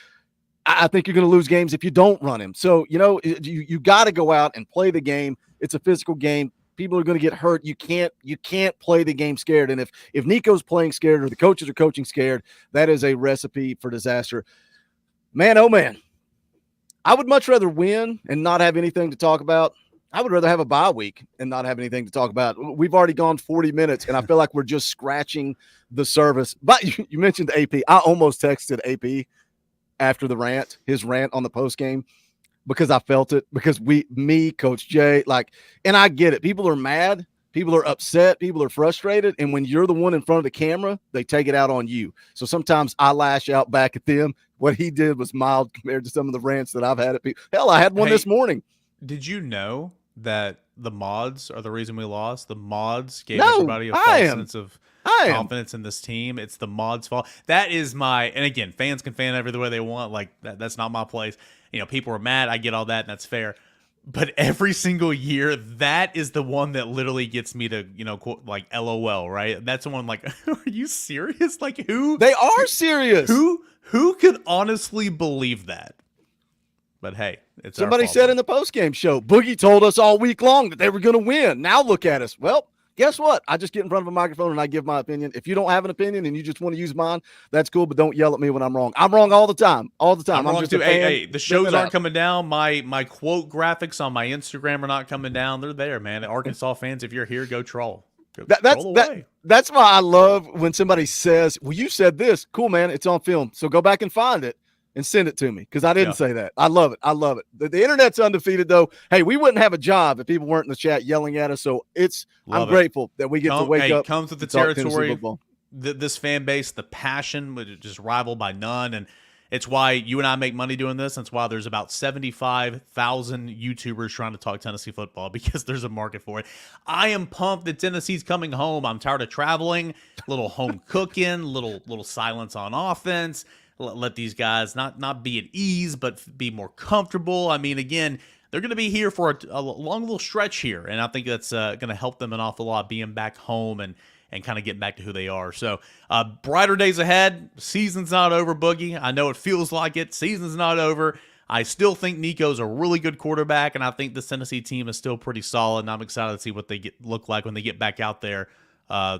I think you're going to lose games if you don't run him. So, you got to go out and play the game. It's a physical game. People are going to get hurt. You can't play the game scared. And if Nico's playing scared or the coaches are coaching scared, that is a recipe for disaster. Man, oh man, I would much rather win and not have anything to talk about. I would rather have a bye week and not have anything to talk about. We've already gone 40 minutes, and I feel like we're just scratching the surface. But you mentioned AP. I almost texted AP after the rant, his rant on the post game, because I felt it, because Coach Jay, and I get it. People are mad. People are upset. People are frustrated. And when you're the one in front of the camera, they take it out on you. So sometimes I lash out back at them. What he did was mild compared to some of the rants that I've had at people. Hell, I had one this morning. Did you know that the mods are the reason we lost? The mods gave everybody a false sense of confidence in this team. It's the mods' fault. That is and again, fans can fan every way they want. That's not my place. People are mad. I get all that, and that's fair. But every single year, that is the one that literally gets me to, quote, LOL, right? That's the one are you serious? Who? They are serious. Who could honestly believe that? But hey, it's somebody said in the postgame show, Boogie told us all week long that they were going to win. Now look at us. Well, guess what? I just get in front of a microphone and I give my opinion. If you don't have an opinion and you just want to use mine, that's cool, but don't yell at me when I'm wrong. I'm wrong all the time. All the time. I'm wrong too. Hey, the shows aren't coming down. My quote graphics on my Instagram are not coming down. They're there, man. Arkansas fans, if you're here, go troll. That's why I love when somebody says, well, you said this. Cool, man. It's on film. So go back and find it and send it to me, because I didn't say that. I love it. I love it. The internet's undefeated, though. Hey, we wouldn't have a job if people weren't in the chat yelling at us. So I'm grateful that we get to wake up. It comes with the territory. This fan base, the passion, which is just rivaled by none. And It's why you and I make money doing this. It's why there's about 75,000 YouTubers trying to talk Tennessee football, because there's a market for it. I am pumped that Tennessee's coming home. I'm tired of traveling, little home cooking, little silence on offense. Let these guys not be at ease, but be more comfortable. I mean, again, they're going to be here for a long little stretch here, and I think that's going to help them an awful lot, being back home and kind of getting back to who they are. So brighter days ahead. Season's not over, Boogie. I know it feels like it. Season's not over. I still think Nico's a really good quarterback, and I think this Tennessee team is still pretty solid, and I'm excited to see what they look like when they get back out there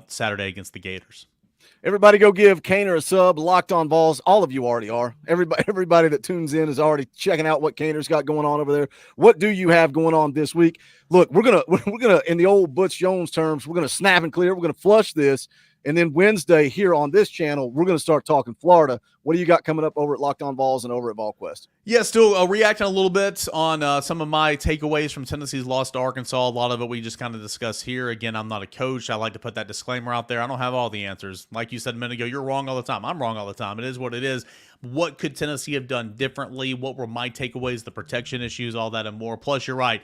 Saturday against the Gators. Everybody go give Cainer a sub. Locked on Vols. All of you already are. Everybody that tunes in is already checking out what Cainer's got going on over there. What do you have going on this week? Look, we're gonna in the old Butch Jones terms, we're gonna snap and clear. We're gonna flush this, and then Wednesday here on this channel, we're gonna start talking Florida. What do you got coming up over at Locked On Vols and over at VolQuest? Yeah, still reacting a little bit on some of my takeaways from Tennessee's loss to Arkansas. A lot of it we just kind of discussed here. Again, I'm not a coach. I like to put that disclaimer out there. I don't have all the answers. Like you said a minute ago, you're wrong all the time. I'm wrong all the time. It is what it is. What could Tennessee have done differently? What were my takeaways, the protection issues, all that and more. Plus, you're right.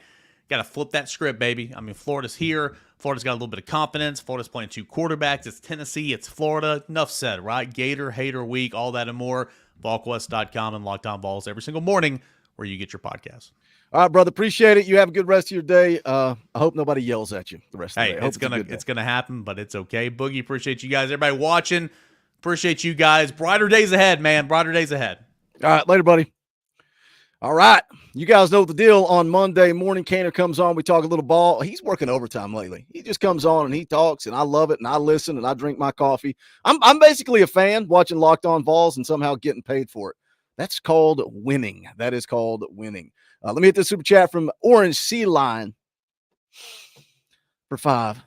Got to flip that script, baby. I mean, Florida's here. Florida's got a little bit of confidence. Florida's playing 2 quarterbacks. It's Tennessee. It's Florida. Enough said, right? Gator, hater week, all that and more. VolQuest.com and Locked On Vols every single morning where you get your podcasts. All right, brother. Appreciate it. You have a good rest of your day. I hope nobody yells at you the rest of the day. It's gonna happen, but it's okay. Boogie, appreciate you guys. Everybody watching, appreciate you guys. Brighter days ahead, man. Brighter days ahead. All right, later, buddy. All right. You guys know the deal. On Monday morning, Cainer comes on. We talk a little ball. He's working overtime lately. He just comes on and he talks, and I love it, and I listen, and I drink my coffee. I'm basically a fan watching Locked On Vols and somehow getting paid for it. That's called winning. That is called winning. Let me hit this super chat from Orange Sea Line for 5.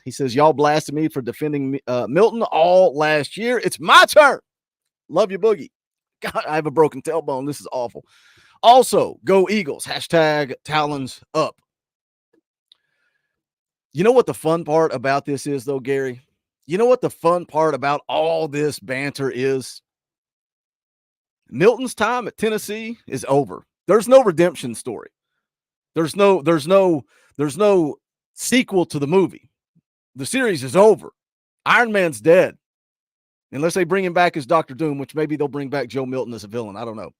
He says, y'all blasted me for defending Milton all last year. It's my turn. Love you, Boogie. God, I have a broken tailbone. This is awful. Also, go Eagles. Hashtag Talons up. You know what the fun part about this is, though, Gary? You know what the fun part about all this banter is? Milton's time at Tennessee is over. There's no redemption story. There's no sequel to the movie. The series is over. Iron Man's dead. Unless they bring him back as Dr. Doom, which maybe they'll bring back Joe Milton as a villain. I don't know.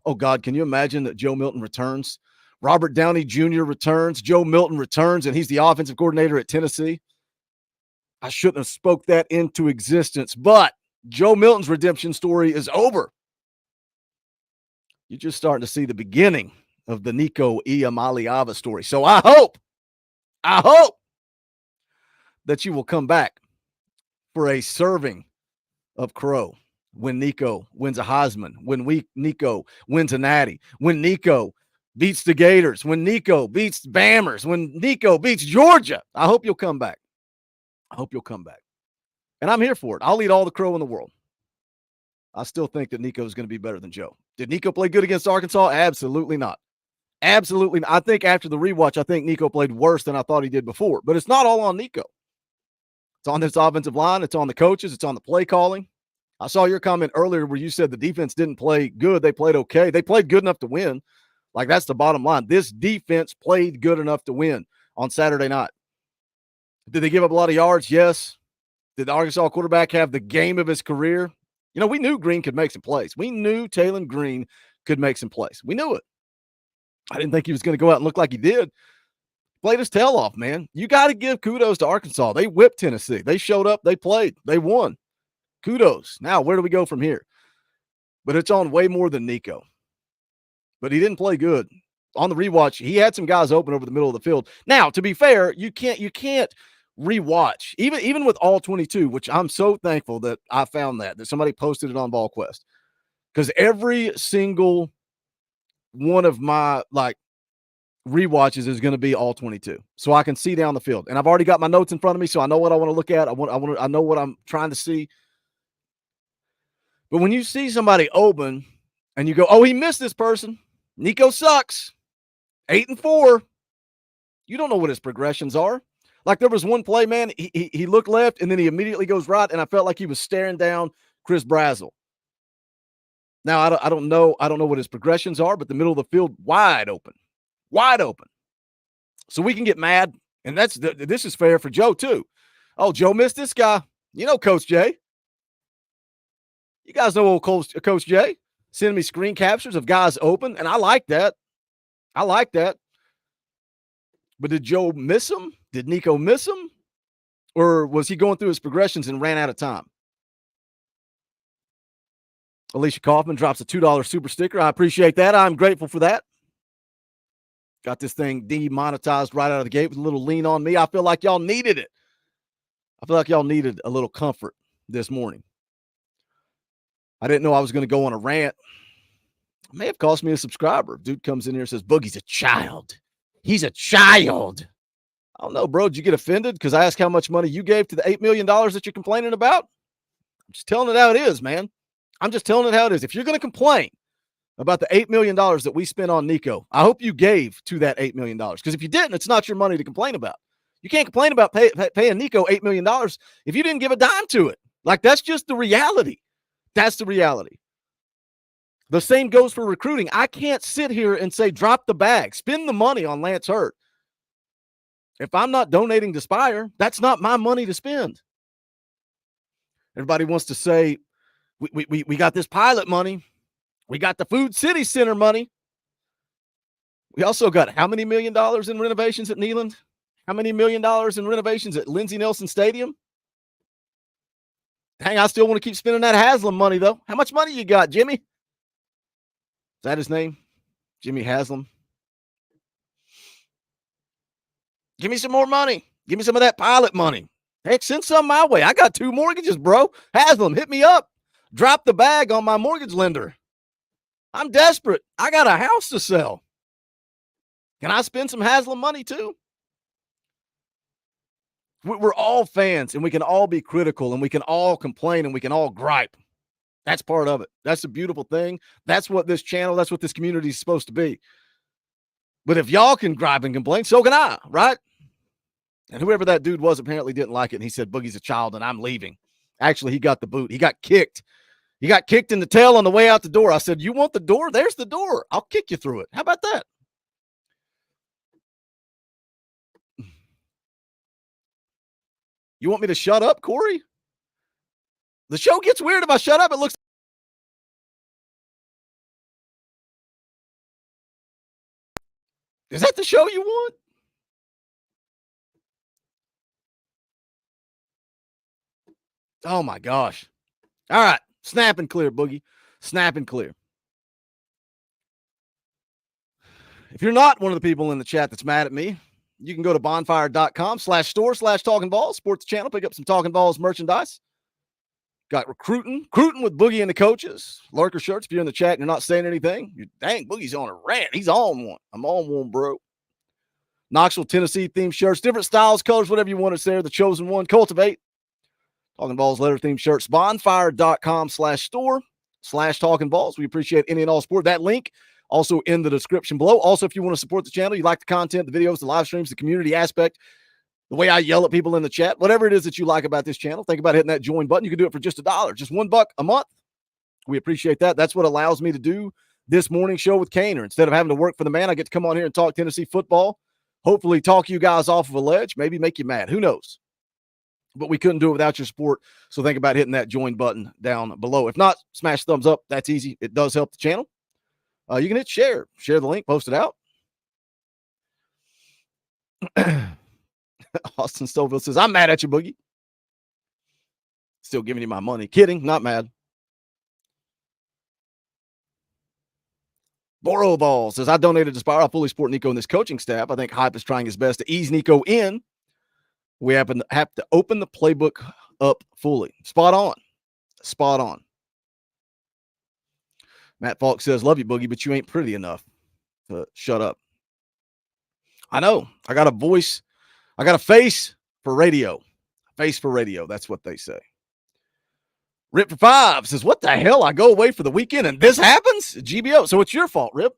Oh, God, can you imagine that Joe Milton returns? Robert Downey Jr. returns. Joe Milton returns, and he's the offensive coordinator at Tennessee. I shouldn't have spoke that into existence, but Joe Milton's redemption story is over. You're just starting to see the beginning of the Nico Iamaleava story. So I hope that you will come back for a serving of Crow when Nico wins a Heisman, when Nico wins a Natty, when Nico beats the Gators, when Nico beats Bammers, when Nico beats Georgia. I hope you'll come back. And I'm here for it. I'll eat all the crow in the world. I still think that Nico is going to be better than Joe. Did Nico play good against Arkansas? Absolutely not. Absolutely not. I think after the rewatch, I think Nico played worse than I thought he did before. But it's not all on Nico. It's on this offensive line. It's on the coaches. It's on the play calling. I saw your comment earlier where you said the defense didn't play good. They played okay. They played good enough to win. Like, that's the bottom line. This defense played good enough to win on Saturday night. Did they give up a lot of yards? Yes. Did the Arkansas quarterback have the game of his career? You know, we knew Green could make some plays. We knew Talon Green could make some plays. We knew it. I didn't think he was going to go out and look like he did. Played his tail off, man. You got to give kudos to Arkansas. They whipped Tennessee. They showed up. They played. They won. Kudos. Now, where do we go from here? But it's on way more than Nico. But he didn't play good. On the rewatch, he had some guys open over the middle of the field. Now, to be fair, you can't rewatch. Even with all 22, which I'm so thankful that I found that somebody posted it on VolQuest. Because every single one of my, rewatches is going to be all 22, so I can see down the field. And I've already got my notes in front of me, so I know what I want to look at. I know what I'm trying to see. But when you see somebody open and you go, oh, he missed this person. Nico sucks. 8-4. You don't know what his progressions are. Like, there was one play, man, he looked left and then he immediately goes right, and I felt like he was staring down Chris Brazzell. Now, I don't know what his progressions are, but the middle of the field, wide open. So we can get mad, and this is fair for Joe, too. Oh, Joe missed this guy. You know Coach Jay. You guys know old Coach Jay sending me screen captures of guys open, and I like that. But did Joe miss him? Did Nico miss him? Or was he going through his progressions and ran out of time? Alicia Kaufman drops a $2 super sticker. I appreciate that. I'm grateful for that. Got this thing demonetized right out of the gate with a little lean on me. I feel like y'all needed it. I feel like y'all needed a little comfort this morning. I didn't know I was going to go on a rant. It may have cost me a subscriber. Dude comes in here and says, Boogie's a child. He's a child. I don't know, bro. Did you get offended because I asked how much money you gave to the $8 million that you're complaining about? I'm just telling it how it is, man. I'm just telling it how it is. If you're going to complain about the $8 million that we spent on Nico, I hope you gave to that $8 million. Because if you didn't, it's not your money to complain about. You can't complain about paying Nico $8 million if you didn't give a dime to it. Like, that's just the reality. That's the reality. The same goes for recruiting. I can't sit here and say, drop the bag, spend the money on Lance Hurt. If I'm not donating to Spire, that's not my money to spend. Everybody wants to say, we got this pilot money. We got the Food City Center money. We also got how many $1 million in renovations at Neyland? How many $1 million in renovations at Lindsey Nelson Stadium? Dang, I still want to keep spending that Haslam money, though. How much money you got, Jimmy? Is that his name? Jimmy Haslam? Give me some more money. Give me some of that pilot money. Heck, send some my way. I got 2 mortgages, bro. Haslam, hit me up. Drop the bag on my mortgage lender. I'm desperate. I got a house to sell. Can I spend some Haslam money too? We're all fans, and we can all be critical, and we can all complain, and we can all gripe. That's part of it. That's the beautiful thing. That's what this channel, that's what this community is supposed to be. But if y'all can gripe and complain, so can I, right? And whoever that dude was apparently didn't like it, and he said, Boogie's a child, and I'm leaving. Actually, he got the boot. He got kicked. He got kicked in the tail on the way out the door. I said, you want the door? There's the door. I'll kick you through it. How about that? You want me to shut up, Corey? The show gets weird if I shut up. It looks. Is that the show you want? Oh, my gosh. All right. Snap and clear, Boogie. Snap and clear. If you're not one of the people in the chat that's mad at me, you can go to bonfire.com/store/talkingballs, sports channel, pick up some Talkin VAWLS merchandise. Got recruiting with Boogie and the coaches. Lurker shirts. If you're in the chat and you're not saying anything, dang, Boogie's on a rant. He's on one. I'm on one, bro. Knoxville, Tennessee themed shirts, different styles, colors, whatever you want. It's there. The chosen one. Cultivate. Talkin VAWLS letter themed shirts. Bonfire.com/store/talkingballs. We appreciate any and all support. That link also in the description below. Also, if you want to support the channel, you like the content, the videos, the live streams, the community aspect, the way I yell at people in the chat, whatever it is that you like about this channel, think about hitting that join button. You can do it for just $1, just $1 a month. We appreciate that. That's what allows me to do this morning show with Cainer. Instead of having to work for the man, I get to come on here and talk Tennessee football, hopefully talk you guys off of a ledge, maybe make you mad. Who knows? But we couldn't do it without your support. So think about hitting that join button down below. If not, smash thumbs up. That's easy. It does help the channel. You can hit share the link, post it out. Austin Stoville says, I'm mad at you, Boogie. Still giving you my money. Kidding, not mad. Boro Ball says, I donated to Spire. I fully support Nico and this coaching staff. I think Hype is trying his best to ease Nico in. We have to open the playbook up fully. Spot on. Spot on. Matt Falk says, love you, Boogie, but you ain't pretty enough to shut up. I know. I got a voice. I got a face for radio. Face for radio. That's what they say. Rip for 5 says, what the hell? I go away for the weekend and this happens? GBO. So it's your fault, Rip.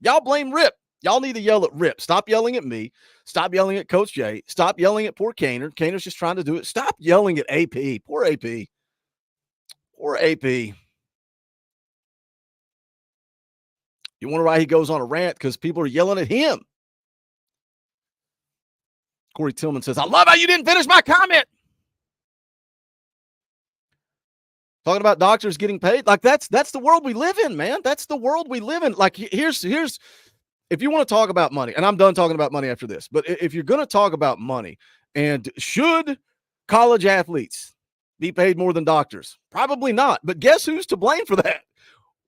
Y'all blame Rip. Y'all need to yell at Rip. Stop yelling at me. Stop yelling at Coach Jay. Stop yelling at poor Cainer. Cainer's just trying to do it. Stop yelling at AP. Poor AP. Poor AP. You wonder why he goes on a rant? Because people are yelling at him. Corey Tillman says, I love how you didn't finish my comment. Talking about doctors getting paid. Like that's the world we live in, man. That's the world we live in. Like here's if you want to talk about money, and I'm done talking about money after this, but if you're going to talk about money, and should college athletes be paid more than doctors? Probably not. But guess who's to blame for that?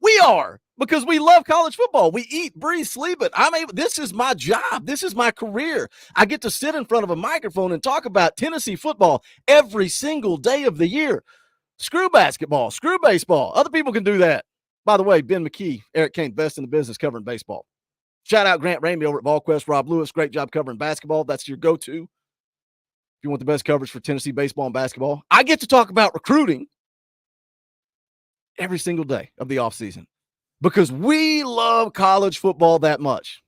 We are, because we love college football. We eat, breathe, sleep it. This is my job. This is my career. I get to sit in front of a microphone and talk about Tennessee football every single day of the year. Screw basketball, screw baseball. Other people can do that. By the way, Ben McKee, Eric Cain, best in the business covering baseball. Shout out Grant Ramey over at VolQuest. Rob Lewis, great job covering basketball. That's your go-to if you want the best coverage for Tennessee baseball and basketball. I get to talk about recruiting every single day of the offseason because we love college football that much.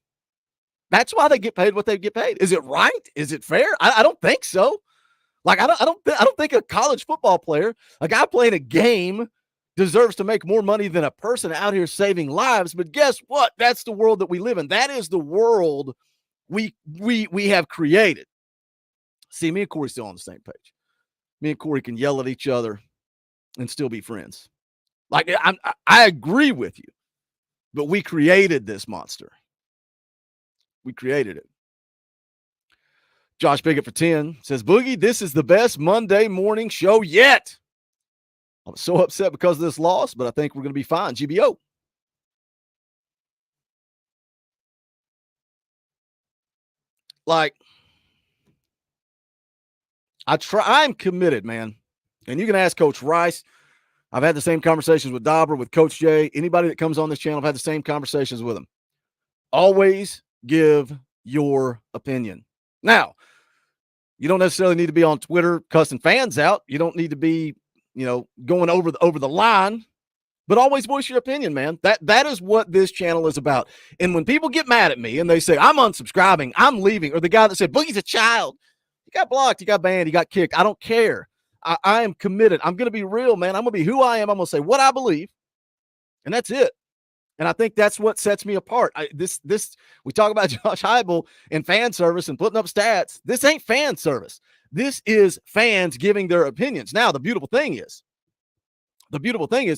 That's why they get paid what they get paid. Is it right? Is it fair? I don't think so. Like, I don't think a college football player, a guy playing a game, deserves to make more money than a person out here saving lives. But guess what? That's the world that we live in. That is the world we have created. See, me and Corey still on the same page. Me and Corey can yell at each other and still be friends. Like, I agree with you, but we created this monster. We created it. Josh Pickett for 10 says, Boogie, this is the best Monday morning show yet. I was so upset because of this loss, but I think we're going to be fine. GBO. Like, I'm committed, man. And you can ask Coach Rice. I've had the same conversations with Dauber, with Coach Jay. Anybody that comes on this channel, I've had the same conversations with them. Always give your opinion. Now, you don't necessarily need to be on Twitter cussing fans out. You don't need to be, going over the line, but always voice your opinion, man. That is what this channel is about. And when people get mad at me and they say, I'm unsubscribing, I'm leaving, or the guy that said, Boogie's a child, you got blocked, you got banned, you got kicked. I don't care. I am committed. I'm going to be real, man. I'm going to be who I am. I'm going to say what I believe, and that's it. And I think that's what sets me apart. We talk about Josh Heupel and fan service and putting up stats. This ain't fan service. This is fans giving their opinions. Now, the beautiful thing is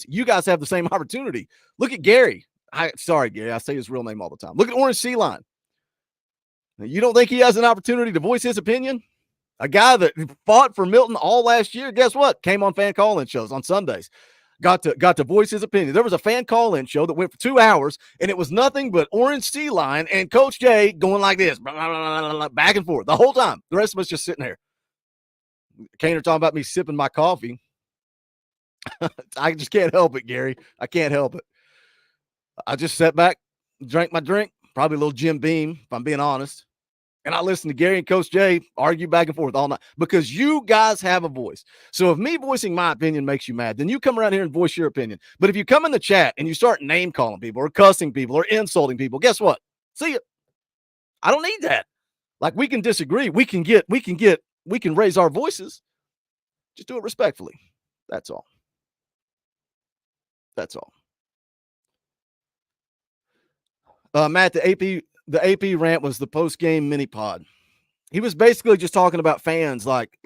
you guys have the same opportunity. Look at Gary. Sorry, Gary. I say his real name all the time. Look at Orange Sea Line. You don't think he has an opportunity to voice his opinion? A guy that fought for Milton all last year, guess what? Came on fan call-in shows on Sundays. Got to voice his opinion. There was a fan call-in show that went for 2 hours, and it was nothing but Orange Sea Line and Coach Jay going like this, blah, blah, blah, blah, back and forth the whole time. The rest of us just sitting there. Kaner talking about me sipping my coffee. I just can't help it, Gary. I can't help it. I just sat back, drank my drink, probably a little Jim Beam, if I'm being honest. And I listened to Gary and Coach Jay argue back and forth all night because you guys have a voice. So if me voicing my opinion makes you mad, then you come around here and voice your opinion. But if you come in the chat and you start name calling people or cussing people or insulting people, guess what? See ya. I don't need that. Like, we can disagree. We can raise our voices. Just do it respectfully. That's all. That's all. Matt, the AP rant was the post-game mini pod. He was basically just talking about fans like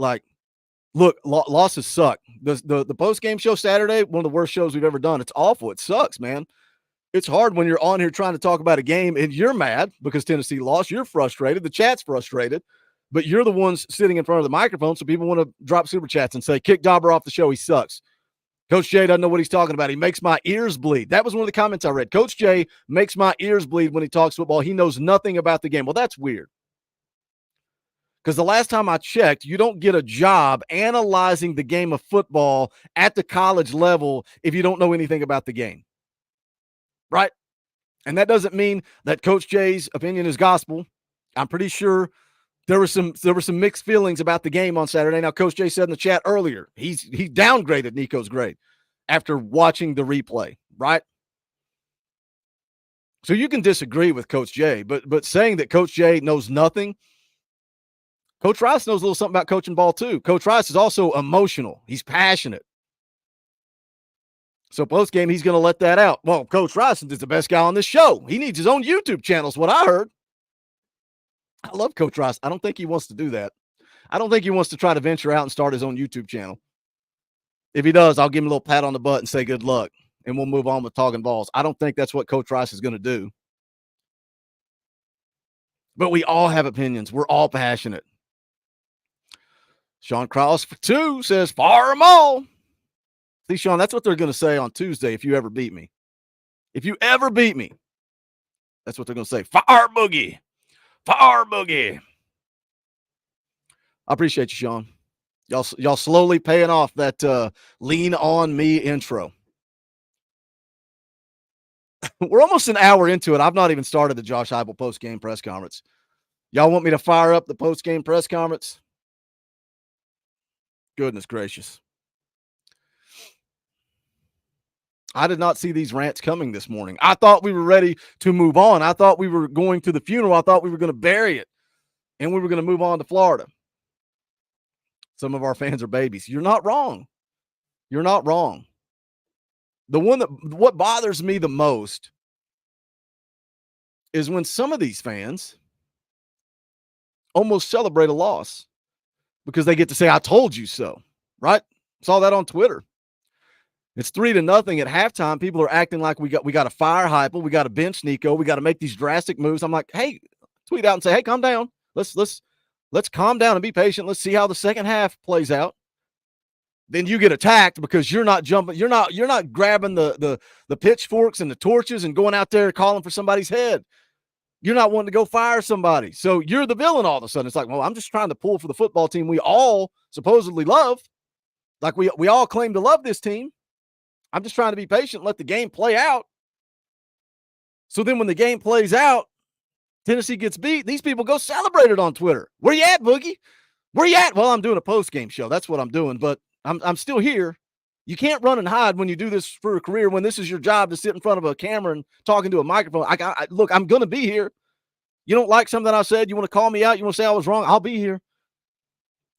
look, losses suck. The post-game show Saturday, one of the worst shows we've ever done. It's awful. It sucks, man. It's hard when you're on here trying to talk about a game and you're mad because Tennessee lost. You're frustrated. The chat's frustrated, but you're the ones sitting in front of the microphone, so people want to drop super chats and say, kick Dauber off the show. He sucks. Coach Jay doesn't know what he's talking about. He makes my ears bleed. That was one of the comments I read. Coach Jay makes my ears bleed when he talks football. He knows nothing about the game. Well, that's weird. Because the last time I checked, you don't get a job analyzing the game of football at the college level if you don't know anything about the game. Right? And that doesn't mean that Coach Jay's opinion is gospel. I'm pretty sure there were some mixed feelings about the game on Saturday. Now, Coach Jay said in the chat earlier, he downgraded Nico's grade after watching the replay, right? So you can disagree with Coach Jay, but saying that Coach Jay knows nothing, Coach Rice knows a little something about coaching ball too. Coach Rice is also emotional. He's passionate. So post game, he's going to let that out. Well, Coach Rice is the best guy on this show. He needs his own YouTube channel, is what I heard. I love Coach Rice. I don't think he wants to do that. I don't think he wants to try to venture out and start his own YouTube channel. If he does, I'll give him a little pat on the butt and say good luck, and we'll move on with Talkin VAWLS. I don't think that's what Coach Rice is going to do. But we all have opinions. We're all passionate. Sean Krause for 2 says, fire them all. See, Sean, that's what they're going to say on Tuesday if you ever beat me. If you ever beat me, that's what they're going to say. Fire Boogie. Fire Boogie. I appreciate you, Sean. Y'all slowly paying off that lean on me intro. We're almost an hour into it. I've not even started the Josh Heupel post-game press conference. Y'all want me to fire up the post-game press conference? Goodness gracious. I did not see these rants coming this morning. I thought we were ready to move on. I thought we were going to the funeral. I thought we were going to bury it, and we were going to move on to Florida. Some of our fans are babies. You're not wrong. You're not wrong. What bothers me the most is when some of these fans almost celebrate a loss because they get to say, I told you so, right? Saw that on Twitter. It's 3-0 at halftime. People are acting like we got to fire Heupel, we got to bench Nico, we got to make these drastic moves. I'm like, hey, tweet out and say, hey, calm down. Let's calm down and be patient. Let's see how the second half plays out. Then you get attacked because you're not jumping, you're not grabbing the pitchforks and the torches and going out there calling for somebody's head. You're not wanting to go fire somebody. So you're the villain all of a sudden. It's like, well, I'm just trying to pull for the football team we all supposedly love. Like we all claim to love this team. I'm just trying to be patient and let the game play out. So then when the game plays out, Tennessee gets beat, these people go celebrate it on Twitter. Where you at, Boogie? Where you at? Well, I'm doing a post-game show. That's what I'm doing, but I'm still here. You can't run and hide when you do this for a career, when this is your job to sit in front of a camera and talking to a microphone. Look, I'm going to be here. You don't like something I said, you want to call me out, you want to say I was wrong, I'll be here.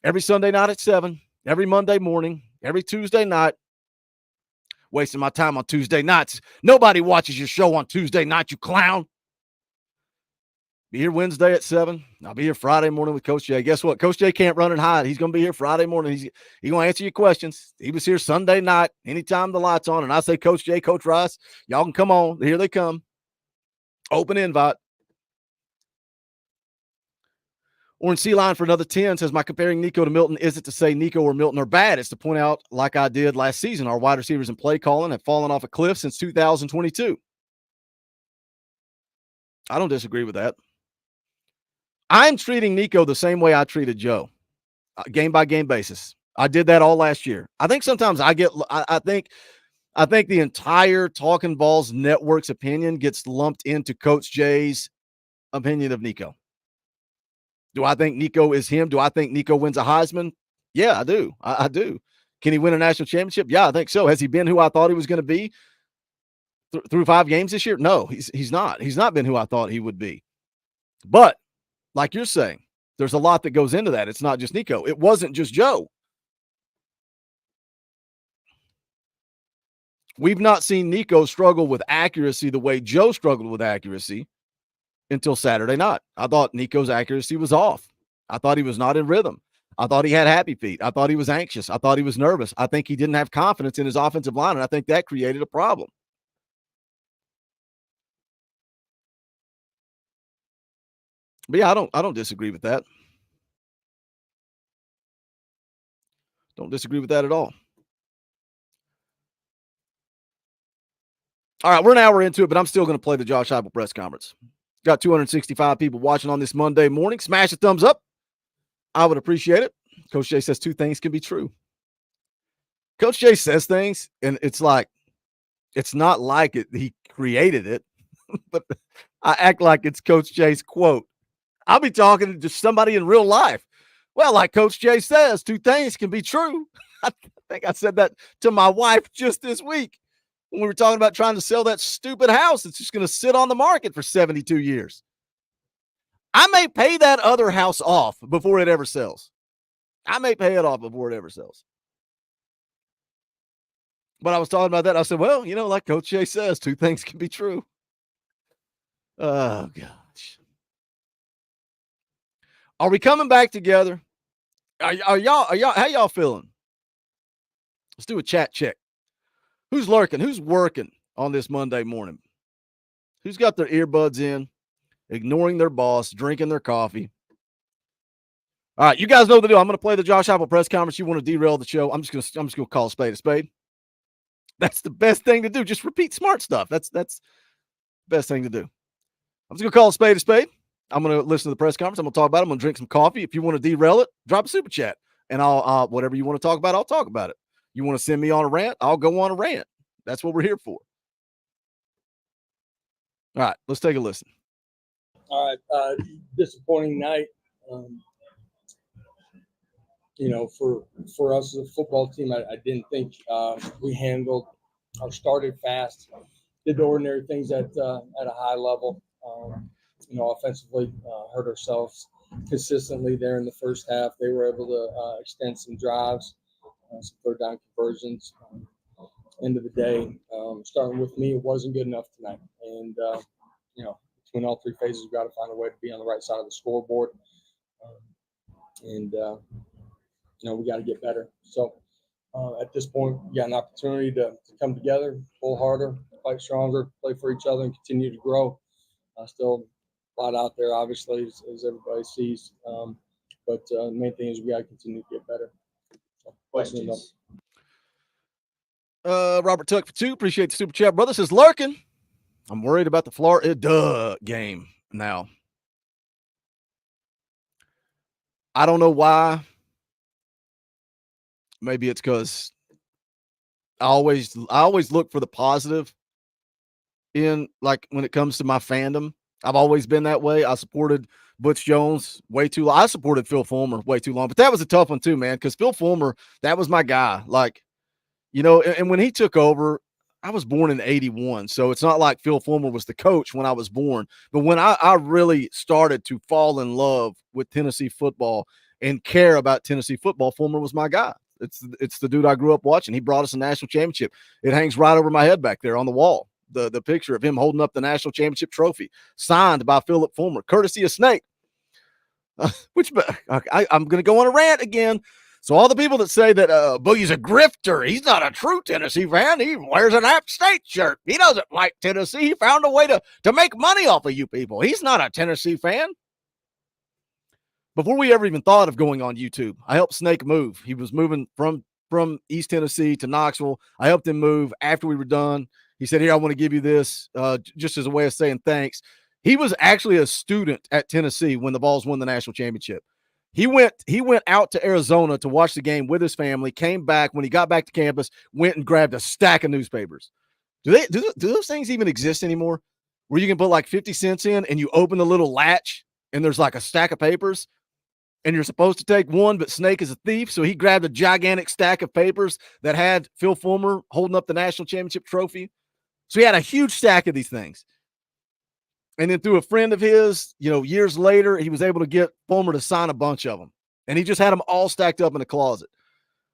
Every Sunday night at 7, every Monday morning, every Tuesday night. Wasting my time on Tuesday nights. Nobody watches your show on Tuesday night, you clown. Be here Wednesday at 7. I'll be here Friday morning with Coach J. Guess what? Coach J can't run and hide. He's going to be here Friday morning. He's going to answer your questions. He was here Sunday night, anytime the light's on. And I say, Coach J, Coach Rice, y'all can come on. Here they come. Open invite. Orange Sea Line for another 10 says, my comparing Nico to Milton isn't to say Nico or Milton are bad. It's to point out, like I did last season, our wide receivers and play calling have fallen off a cliff since 2022. I don't disagree with that. I'm treating Nico the same way I treated Joe, game by game basis. I did that all last year. I think sometimes I think the entire Talkin VAWLS network's opinion gets lumped into Coach J's opinion of Nico. Do I think Nico is him? Do I think Nico wins a Heisman? Yeah, I do. I do. Can he win a national championship? Yeah, I think so. Has he been who I thought he was going to be through 5 games this year? No, he's not. He's not been who I thought he would be. But like you're saying, there's a lot that goes into that. It's not just Nico. It wasn't just Joe. We've not seen Nico struggle with accuracy the way Joe struggled with accuracy until Saturday night. I thought Nico's accuracy was off. I thought he was not in rhythm. I thought he had happy feet. I thought he was anxious. I thought he was nervous. I think he didn't have confidence in his offensive line, and I think that created a problem. But yeah, I don't disagree with that. Don't disagree with that at all. All right, we're an hour into it, but I'm still going to play the Josh Heupel press conference. Got 265 people watching on this Monday morning. Smash a thumbs up. I would appreciate it. Coach J says 2 things can be true. Coach J says things, and it's like, it's not like he created it, but I act like it's Coach J's quote. I'll be talking to just somebody in real life. Well, like Coach J says, 2 things can be true. I think I said that to my wife just this week when we were talking about trying to sell that stupid house that's just going to sit on the market for 72 years. I may pay that other house off before it ever sells. I may pay it off before it ever sells. But I was talking about that. I said, well, like Coach Jay says, two things can be true. Oh, gosh. Are we coming back together? Are y'all, how y'all feeling? Let's do a chat check. Who's lurking? Who's working on this Monday morning? Who's got their earbuds in, ignoring their boss, drinking their coffee? All right, you guys know the deal. I'm going to play the Josh Heupel press conference. You want to derail the show? I'm just going to call a spade a spade. That's the best thing to do. Just repeat smart stuff. That's the best thing to do. I'm just going to call a spade a spade. I'm going to listen to the press conference. I'm going to talk about it. I'm going to drink some coffee. If you want to derail it, drop a super chat. And I'll whatever you want to talk about, I'll talk about it. You want to send me on a rant, I'll go on a rant. That's what we're here for. All right, let's take a listen. All right, disappointing night. For us as a football team, I didn't think we handled or started fast, did the ordinary things at a high level. Offensively, hurt ourselves consistently there in the first half. They were able to extend some drives, some third down conversions. End of the day, starting with me, it wasn't good enough tonight. And, between all three phases, we've got to find a way to be on the right side of the scoreboard. We got to get better. So at this point, we got an opportunity to come together, pull harder, fight stronger, play for each other, and continue to grow. Still a lot out there, obviously, as everybody sees. But the main thing is we got to continue to get better. So, questions? Robert Tuck for 2. Appreciate the super chat. Brother says, lurking. I'm worried about the Florida game now. I don't know why. Maybe it's because I always look for the positive in, like, when it comes to my fandom. I've always been that way. I supported Butch Jones way too long. I supported Phil Fulmer way too long, but that was a tough one too, man, because Phil Fulmer, that was my guy. Like, and when he took over, I was born in 81, so it's not like Phil Fulmer was the coach when I was born. But when I really started to fall in love with Tennessee football and care about Tennessee football, Fulmer was my guy. It's the dude I grew up watching. He brought us a national championship. It hangs right over my head back there on the wall. The picture of him holding up the national championship trophy, signed by Philip Fulmer, courtesy of Snake. I'm going to go on a rant again. So all the people that say that Boogie's a grifter, he's not a true Tennessee fan. He wears an App State shirt. He doesn't like Tennessee. He found a way to make money off of you people. He's not a Tennessee fan. Before we ever even thought of going on YouTube, I helped Snake move. He was moving from East Tennessee to Knoxville. I helped him move after we were done. He said, here, I want to give you this just as a way of saying thanks. He was actually a student at Tennessee when the Vols won the national championship. He went out to Arizona to watch the game with his family, came back. When he got back to campus, went and grabbed a stack of newspapers. Do those things even exist anymore? Where you can put like 50 cents in and you open the little latch and there's like a stack of papers and you're supposed to take one, but Snake is a thief. So he grabbed a gigantic stack of papers that had Phil Fulmer holding up the national championship trophy. So he had a huge stack of these things. And then through a friend of his, years later, he was able to get Fulmer to sign a bunch of them. And he just had them all stacked up in the closet.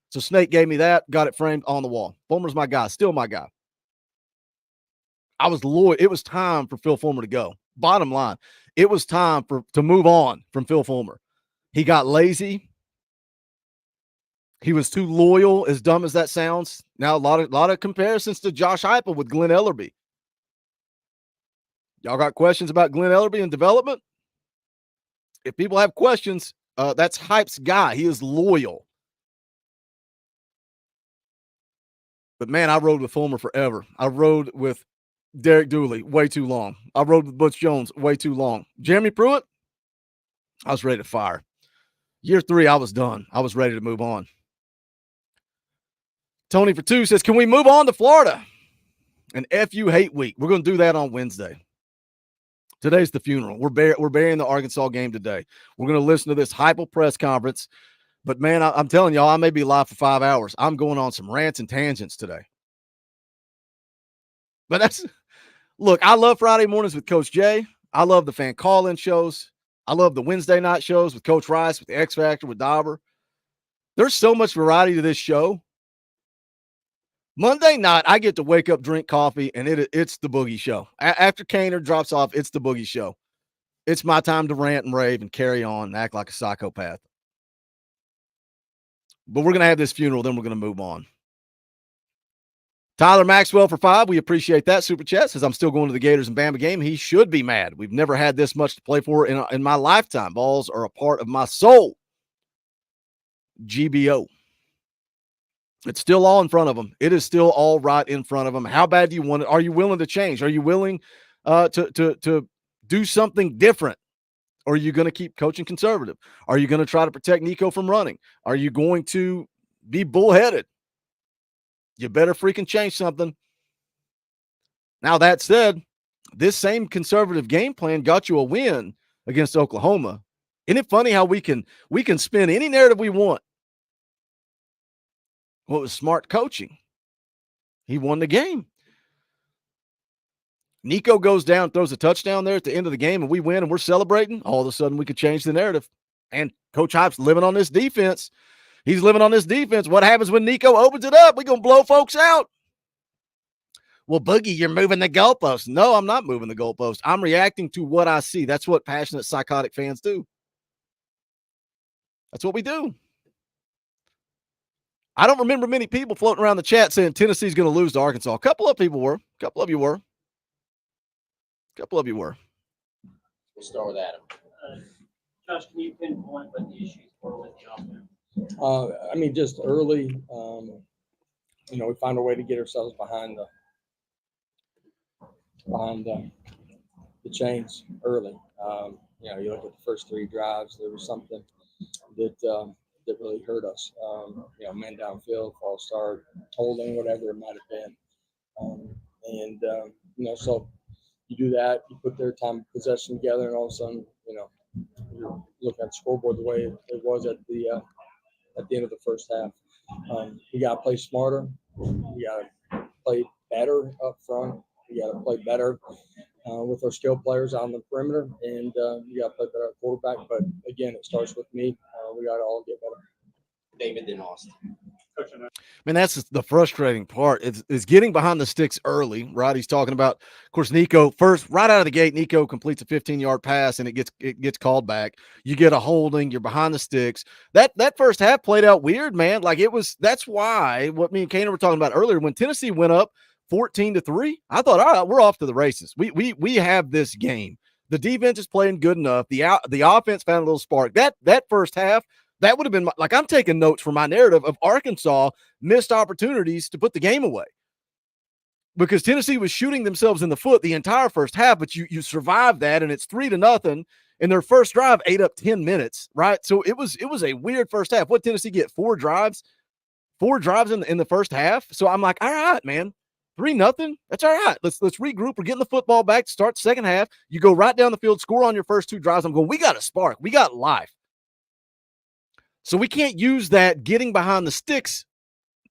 So Snake gave me that, got it framed on the wall. Fulmer's my guy, still my guy. I was loyal. It was time for Phil Fulmer to go. Bottom line, it was time to move on from Phil Fulmer. He got lazy. He was too loyal, as dumb as that sounds. Now, a lot of comparisons to Josh Heupel with Glenn Ellerbe. Y'all got questions about Glenn Ellerbe and development? If people have questions, that's Hype's guy. He is loyal. But, man, I rode with Fulmer forever. I rode with Derek Dooley way too long. I rode with Butch Jones way too long. Jeremy Pruitt, I was ready to fire. Year 3, I was done. I was ready to move on. Tony for 2 says, can we move on to Florida? An FU hate week. We're going to do that on Wednesday. Today's the funeral. We're burying the Arkansas game today. We're going to listen to this Heupel press conference. But, man, I'm telling y'all, I may be live for 5 hours. I'm going on some rants and tangents today. But look, I love Friday mornings with Coach Jay. I love the fan call-in shows. I love the Wednesday night shows with Coach Rice, with the X Factor, with Dauber. There's so much variety to this show. Monday night, I get to wake up, drink coffee, and it's the Boogie Show. After Cainer drops off, it's the Boogie Show. It's my time to rant and rave and carry on and act like a psychopath. But we're going to have this funeral, then we're going to move on. Tyler Maxwell for 5. We appreciate that super chat. Says I'm still going to the Gators and Bama game. He should be mad. We've never had this much to play for in my lifetime. Balls are a part of my soul. GBO. It's still all in front of them. It is still all right in front of them. How bad do you want it? Are you willing to change? Are you willing to do something different? Or are you going to keep coaching conservative? Are you going to try to protect Nico from running? Are you going to be bullheaded? You better freaking change something. Now, that said, this same conservative game plan got you a win against Oklahoma. Isn't it funny how we can spin any narrative we want? Well, it was smart coaching. He won the game. Nico goes down, throws a touchdown there at the end of the game, and we win and we're celebrating. All of a sudden, we could change the narrative. And Coach Hype's living on this defense. He's living on this defense. What happens when Nico opens it up? We're going to blow folks out. Well, Boogie, you're moving the goalpost. No, I'm not moving the goalpost. I'm reacting to what I see. That's what passionate, psychotic fans do. That's what we do. I don't remember many people floating around the chat saying Tennessee's going to lose to Arkansas. A couple of people were. A couple of you were. We'll start with Adam. Josh, can you pinpoint what the issues were with the offense? I mean, just early, we found a way to get ourselves behind the chains early. You look at the first 3 drives, there was something that really hurt us. Man downfield, false start, holding, whatever it might have been. So you do that, you put their time of possession together, and all of a sudden, you're looking at the scoreboard the way it was at the end of the first half. We got to play smarter. We got to play better up front. We got to play better with our skill players on the perimeter, and we got to play better at quarterback. But again, it starts with me. We got to all get better. David then Austin. Man, that's the frustrating part. It's getting behind the sticks early, right? He's talking about, of course, Nico first, right out of the gate. Nico completes a 15-yard pass and it gets called back. You get a holding. You're behind the sticks. That first half played out weird, man. Like that's why what me and Cainer were talking about earlier. When Tennessee went up 14-3, I thought, all right, we're off to the races. We have this game. The defense is playing good enough. The offense found a little spark. That first half. That would have been like I'm taking notes for my narrative of Arkansas missed opportunities to put the game away because Tennessee was shooting themselves in the foot the entire first half, but you survived that, and it's 3-0, and their first drive ate up 10 minutes, right? So it was a weird first half. What Tennessee get? 4 drives in the first half. So I'm like, all right, man, 3-0. That's all right. Let's regroup. We're getting the football back to start the second half. You go right down the field, score on your first 2 drives. I'm going, we got a spark. We got life. So we can't use that getting behind the sticks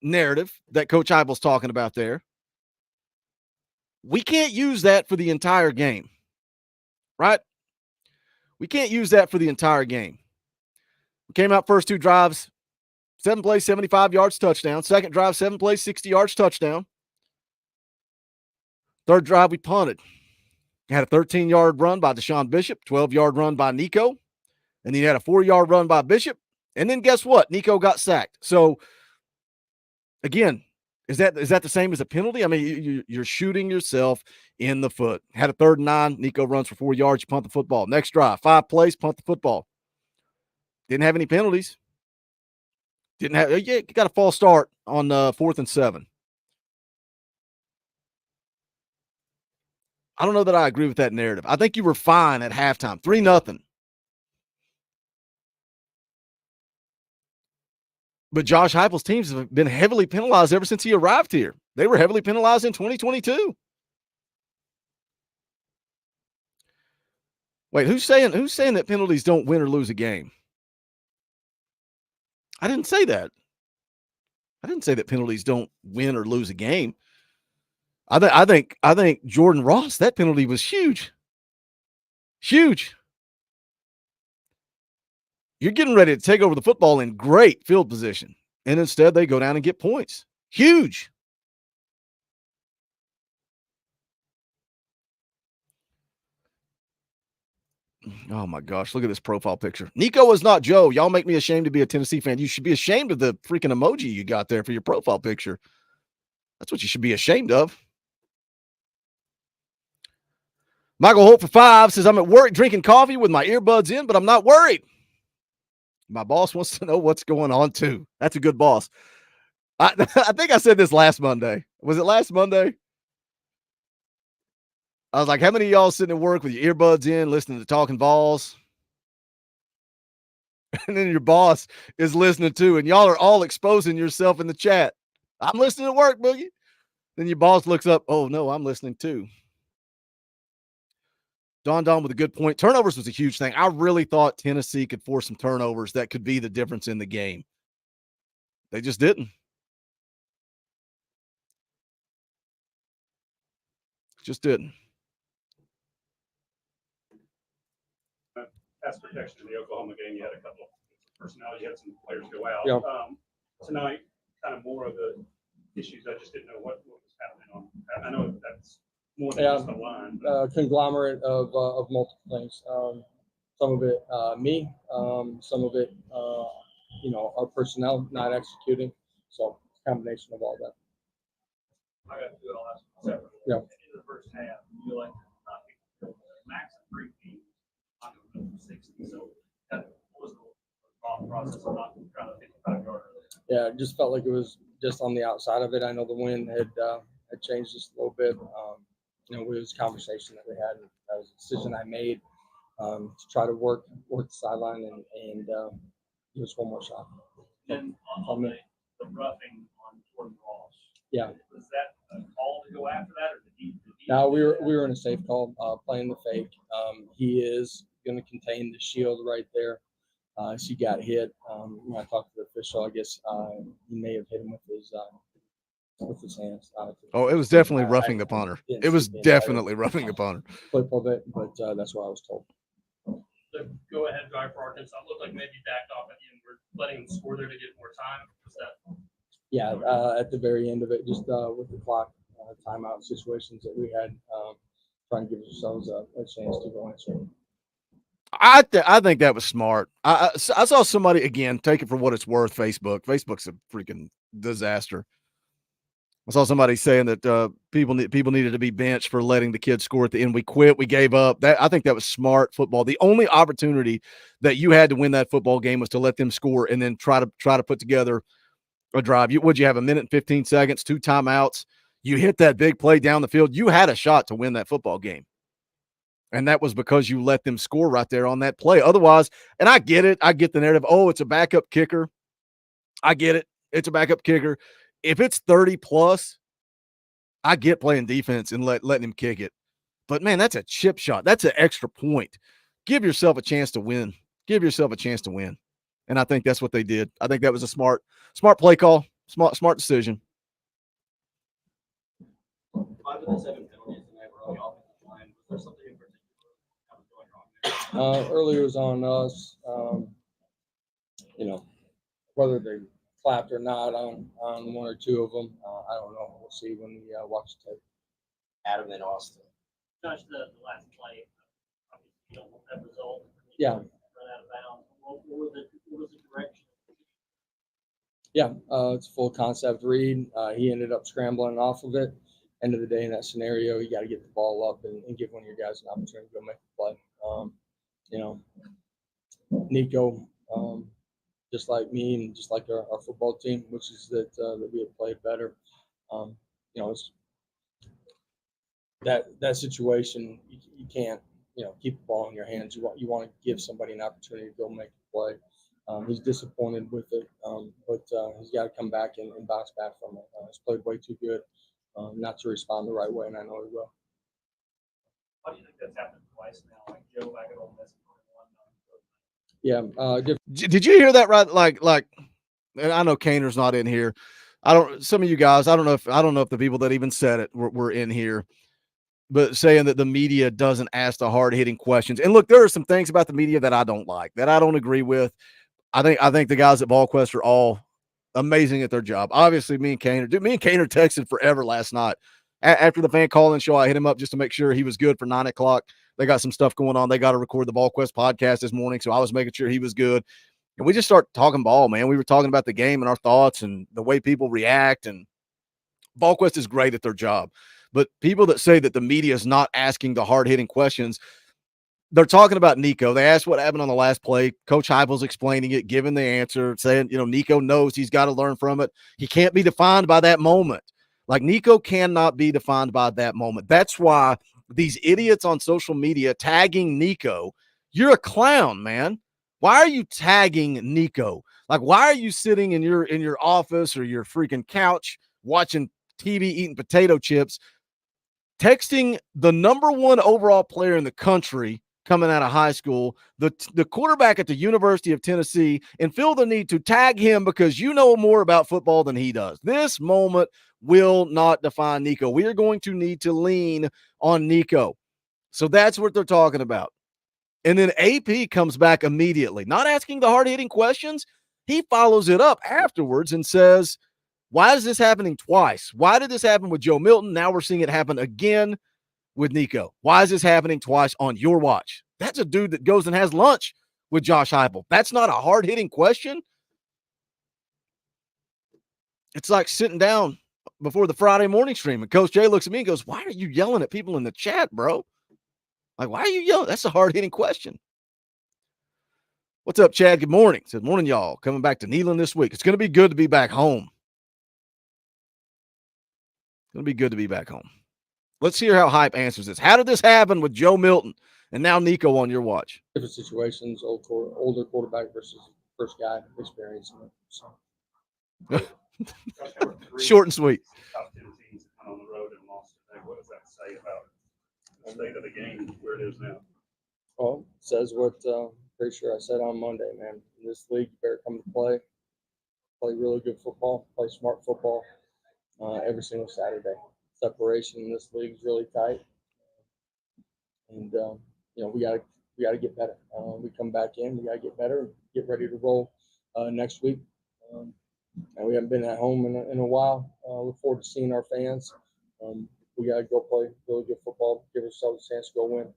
narrative that Coach Heupel's talking about there. We can't use that for the entire game, right? We can't use that for the entire game. We came out first 2 drives, 7 plays, 75 yards, touchdown. Second drive, 7 plays, 60 yards, touchdown. Third drive, we punted. Had a 13-yard run by Deshaun Bishop, 12-yard run by Nico, and then you had a 4-yard run by Bishop. And then guess what? Nico got sacked. So, again, is that the same as a penalty? I mean, you're shooting yourself in the foot. Had a 3rd and 9. Nico runs for 4 yards. You punt the football. Next drive, 5 plays, punt the football. Didn't have any penalties. You got a false start on 4th and 7. I don't know that I agree with that narrative. I think you were fine at halftime. 3-0. But Josh Heupel's teams have been heavily penalized ever since he arrived here. They were heavily penalized in 2022. Wait, who's saying that penalties don't win or lose a game? I didn't say that. I didn't say that penalties don't win or lose a game. I think Jordan Ross, that penalty was huge. Huge. You're getting ready to take over the football in great field position, and instead they go down and get points. Huge. Oh my gosh, look at this profile picture. Nico is not Joe. Y'all make me ashamed to be a Tennessee fan. You should be ashamed of the freaking emoji you got there for your profile picture. That's what you should be ashamed of. Michael Holt for 5 says, I'm at work drinking coffee with my earbuds in, but I'm not worried. My boss wants to know what's going on too. That's a good boss. I think I said this last Monday. Was it last Monday? I was like, how many of y'all sitting at work with your earbuds in, listening to Talkin VAWLS? And then your boss is listening too, and y'all are all exposing yourself in the chat. I'm listening at work, Boogie. Then your boss looks up, oh no, I'm listening too. Don with a good point. Turnovers was a huge thing. I really thought Tennessee could force some turnovers that could be the difference in the game. They just didn't. Just didn't. Pass protection in the Oklahoma game, you had a couple of personnel, you had some players go out. Yep. Tonight, kind of more of the issues. I just didn't know what was happening on. I know that's more than just the line. Conglomerate of multiple things. Some of it me, some of it our personnel not executing. So combination of all that. I got to do it all separately. Yeah. In the first half, you like max of 3 teams. 60. So what was the thought process of not trying to 55-yard? Yeah, it just felt like it was just on the outside of it. I know the wind had changed just a little bit. It was a conversation that we had. That was a decision I made to try to work the sideline and give us one more shot. And on the roughing on Jordan Ross. Yeah. Was that a call to go after that, or did he No, we were in a safe call, playing the fake. He is going to contain the shield right there. She got hit. When I talked to the official, I guess he may have hit him with his hands. It was definitely roughing the punter. It was definitely roughing the punter. Flip of it, but that's what I was told. The go-ahead drive for Arkansas looked like maybe backed off at the end. We're letting them score there to get more time. Was that? Yeah, at the very end of it, just with the clock, timeout situations that we had, trying to give ourselves a chance to go answer. I think that was smart. I saw somebody, again, take it for what it's worth, Facebook's a freaking disaster. I saw somebody saying that people needed to be benched for letting the kids score at the end. We quit. We gave up. I think that was smart football. The only opportunity that you had to win that football game was to let them score and then try to put together a drive. Would you have 1 minute and 15 seconds, 2 timeouts? You hit that big play down the field. You had a shot to win that football game. And that was because you let them score right there on that play. Otherwise, and I get it. I get the narrative. Oh, it's a backup kicker. I get it. It's a backup kicker. If it's 30 plus, I get playing defense and letting him kick it. But man, that's a chip shot. That's an extra point. Give yourself a chance to win. Give yourself a chance to win. And I think that's what they did. I think that was a smart play call. Smart decision. 5 of the 7 penalties tonight were on the offensive line. Was there something in particular that was going wrong there? Earlier it was on us. Whether they clapped or not on 1 or 2 of them, I don't know. We'll see when we watch the tape. Adam and Austin. Josh, the last play, obviously you don't want that result. Yeah. Run out of bounds. What was the direction? Yeah, it's a full concept read. He ended up scrambling off of it. End of the day, in that scenario, you got to get the ball up and give one of your guys an opportunity to go make a play. Nico, just like me and just like our football team, which is that we have played better. It's that situation, you can't, keep the ball in your hands. You want to give somebody an opportunity to go make a play. He's disappointed with it, but he's got to come back and bounce back from it. He's played way too good not to respond the right way, and I know he will. Why do you think that's happened twice now? Like Joe back at Ole Miss. Yeah. Did you hear that right? Like, and I know Caner's not in here. Some of you guys, I don't know if the people that even said it were in here, but saying that the media doesn't ask the hard-hitting questions. And look, there are some things about the media that I don't like, that I don't agree with. I think the guys at VolQuest are all amazing at their job. Obviously, me and Caner texted forever last night. After the fan call-in show, I hit him up just to make sure he was good for 9 o'clock. They got some stuff going on. They got to record the VolQuest podcast this morning, so I was making sure he was good. And we just start talking ball, man. We were talking about the game and our thoughts and the way people react. And VolQuest is great at their job. But people that say that the media is not asking the hard-hitting questions, they're talking about Nico. They asked what happened on the last play. Coach Heupel's explaining it, giving the answer, saying, Nico knows he's got to learn from it. He can't be defined by that moment. Like, Nico cannot be defined by that moment. That's why these idiots on social media tagging Nico, you're a clown, man. Why are you tagging Nico? Like, why are you sitting in your office or your freaking couch watching TV, eating potato chips, texting the number one overall player in the country coming out of high school, the quarterback at the University of Tennessee, and feel the need to tag him because you know more about football than he does? This moment will not define Nico. We are going to need to lean on Nico. So that's what they're talking about. And then AP comes back immediately, not asking the hard-hitting questions. He follows it up afterwards and says, why is this happening twice? Why did this happen with Joe Milton? Now we're seeing it happen again with Nico. Why is this happening twice on your watch? That's a dude that goes and has lunch with Josh Heupel. That's not a hard-hitting question. It's like sitting down before the Friday morning stream, and Coach Jay looks at me and goes, why are you yelling at people in the chat, bro? Like, why are you yelling? That's a hard-hitting question. What's up, Chad? Good morning. Said, morning, y'all. Coming back to Neyland this week. It's going to be good to be back home. It's going to be good to be back home. Let's hear how Hype answers this. How did this happen with Joe Milton and now Nico on your watch? Different situations, older quarterback versus first guy experiencing it. So. Short and sweet. Top 10 teams on the road and lost today. What does that say about the state of the game where it is now? Well, it says what pretty sure I said on Monday, man. In this league, you better come to play really good football, play smart football every single Saturday. Separation in this league is really tight, and we gotta get better. We come back in, we gotta get better, and get ready to roll next week. And we haven't been at home in a while. Look forward to seeing our fans. We gotta go play really good football, give ourselves a chance to go win.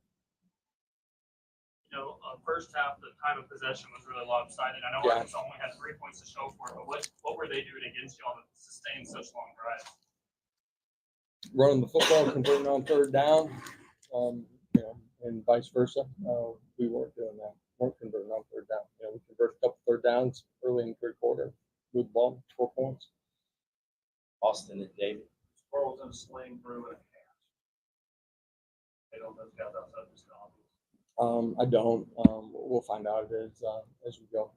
First half, the time of possession was really lopsided. I know Arkansas only had 3 points to show for it, but what were they doing against y'all to sustain such long drives? Running the football, converting on third down, and vice versa. We weren't doing that. Weren't converting on third down. We converted a couple third downs early in the third quarter. Moved the ball, 4 points. Austin and David. Squirrels and sling through it. They don't those guys outside the stadium. I don't. We'll find out as we go.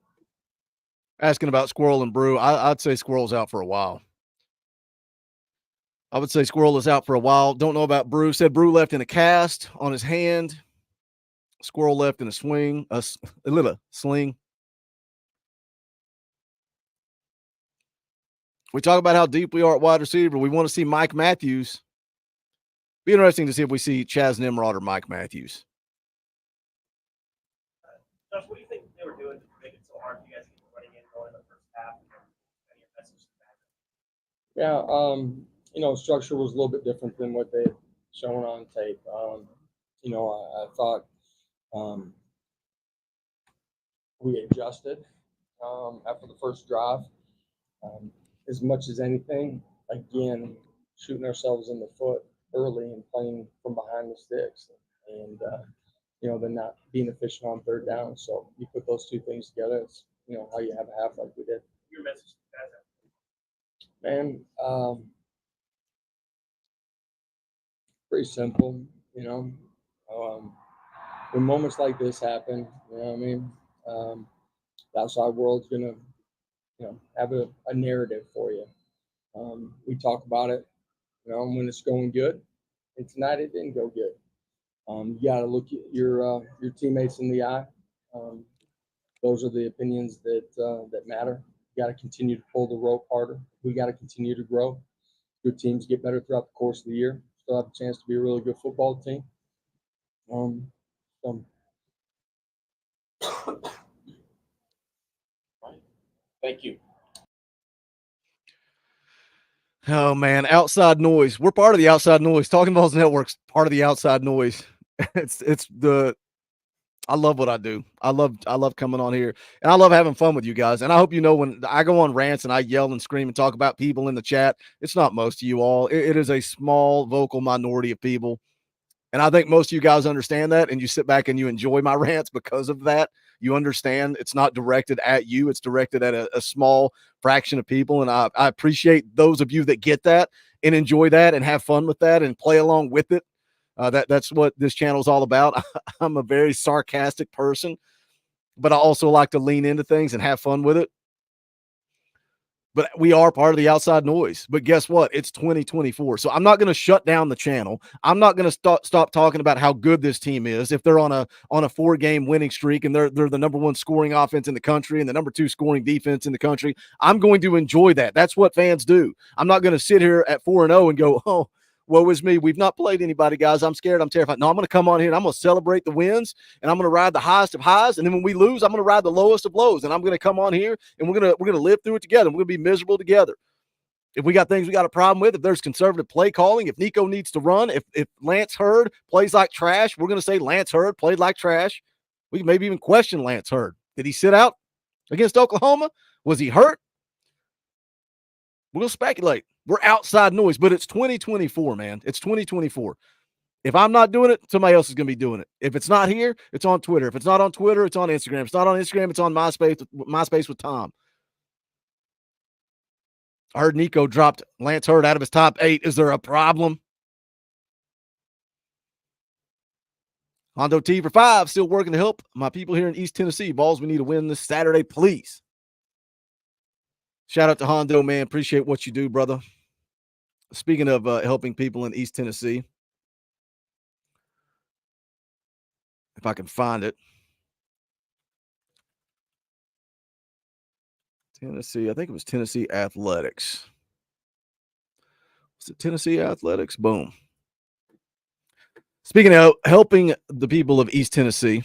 Asking about Squirrel and Brew, I'd say Squirrel's out for a while. I would say Squirrel is out for a while. Don't know about Brew. Said Brew left in a cast on his hand. Squirrel left in a swing, a little sling. We talk about how deep we are at wide receiver. We want to see Mike Matthews. Be interesting to see if we see Chaz Nimrod or Mike Matthews. Josh, what do you think they were doing to make it so hard for you guys to get running in going in the first half? Yeah, structure was a little bit different than what they had shown on tape. I thought we adjusted after the first drive. As much as anything, again, shooting ourselves in the foot early and playing from behind the sticks. And then not being efficient on third down. So you put those two things together, it's how you have a half like we did. Your message to guys, Man, pretty simple. When moments like this happen, the outside world's gonna have a narrative for you. We talk about it, when it's going good, and tonight it didn't go good. You got to look at your teammates in the eye. Those are the opinions that matter. You got to continue to pull the rope harder. We got to continue to grow. Good teams get better throughout the course of the year. Still have a chance to be a really good football team. Thank you. Oh, man, outside noise. We're part of the outside noise. Talking VAWLS Network's part of the outside noise. I love what I do. I love coming on here, and I love having fun with you guys. And I hope you know when I go on rants and I yell and scream and talk about people in the chat, it's not most of you all. It is a small vocal minority of people. And I think most of you guys understand that, and you sit back and you enjoy my rants because of that. You understand it's not directed at you. It's directed at a small fraction of people. And I appreciate those of you that get that and enjoy that and have fun with that and play along with it. That's what this channel is all about. I'm a very sarcastic person, but I also like to lean into things and have fun with it. But we are part of the outside noise. But guess what? It's 2024. So I'm not going to shut down the channel. I'm not going to stop talking about how good this team is. If they're on a 4-game winning streak and they're the number 1 scoring offense in the country and the number 2 scoring defense in the country, I'm going to enjoy that. That's what fans do. I'm not going to sit here at 4-0 and go, oh, woe is me. We've not played anybody, guys. I'm scared. I'm terrified. No, I'm going to come on here and I'm going to celebrate the wins and I'm going to ride the highest of highs. And then when we lose, I'm going to ride the lowest of lows. And I'm going to come on here and we're going to live through it together. We're going to be miserable together. If we got things we got a problem with, if there's conservative play calling, if Nico needs to run, if Lance Hurd plays like trash, we're going to say Lance Hurd played like trash. We can maybe even question Lance Hurd. Did he sit out against Oklahoma? Was he hurt? We'll speculate. We're outside noise, but it's 2024, man. It's 2024. If I'm not doing it, somebody else is going to be doing it. If it's not here, it's on Twitter. If it's not on Twitter, it's on Instagram. If it's not on Instagram, it's on MySpace with Tom. I heard Nico dropped Lance Hurd out of his top 8. Is there a problem? Hondo T for 5, still working to help my people here in East Tennessee. Balls, we need to win this Saturday, please. Shout out to Hondo, man. Appreciate what you do, brother. Speaking of helping people in East Tennessee, if I can find it. Tennessee, I think it was Tennessee Athletics. Was it Tennessee Athletics? Boom. Speaking of helping the people of East Tennessee,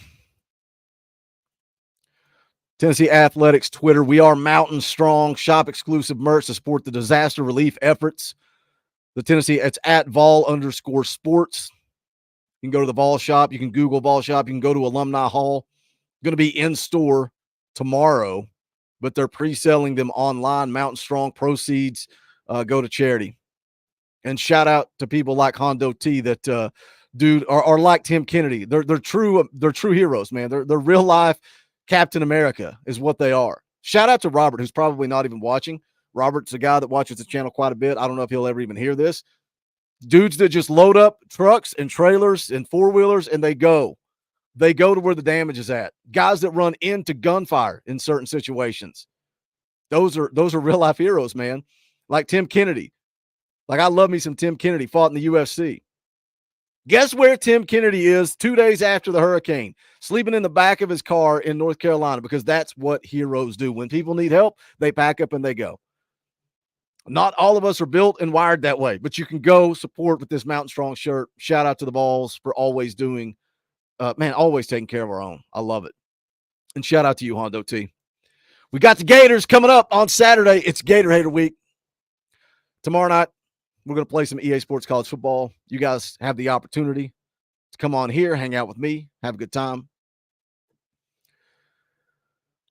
Tennessee Athletics Twitter, we are Mountain Strong. Shop exclusive merch to support the disaster relief efforts. The Tennessee, it's at Vol_sports. You can go to the Vol shop. You can Google Vol shop. You can go to Alumni Hall. Going to be in store tomorrow, but they're pre-selling them online. Mountain Strong proceeds go to charity. And shout out to people like Hondo T that are like Tim Kennedy. They're true heroes, man. They're real life Captain America is what they are. Shout out to Robert, who's probably not even watching. Robert's a guy that watches the channel quite a bit. I don't know if he'll ever even hear this. Dudes that just load up trucks and trailers and four-wheelers and they go to where the damage is at. Guys that run into gunfire in certain situations. Those are real life heroes, man. Like Tim Kennedy. Like I love me some Tim Kennedy, fought in the UFC. Guess where Tim Kennedy is 2 days after the hurricane? Sleeping in the back of his car in North Carolina, because that's what heroes do. When people need help, they pack up and they go. Not all of us are built and wired that way, but you can go support with this Mountain Strong shirt. Shout out to the Balls for always doing, always taking care of our own. I love it. And shout out to you, Hondo T. We got the Gators coming up on Saturday. It's Gator Hater Week. Tomorrow night, we're going to play some EA Sports College Football. You guys have the opportunity to come on here, hang out with me, have a good time.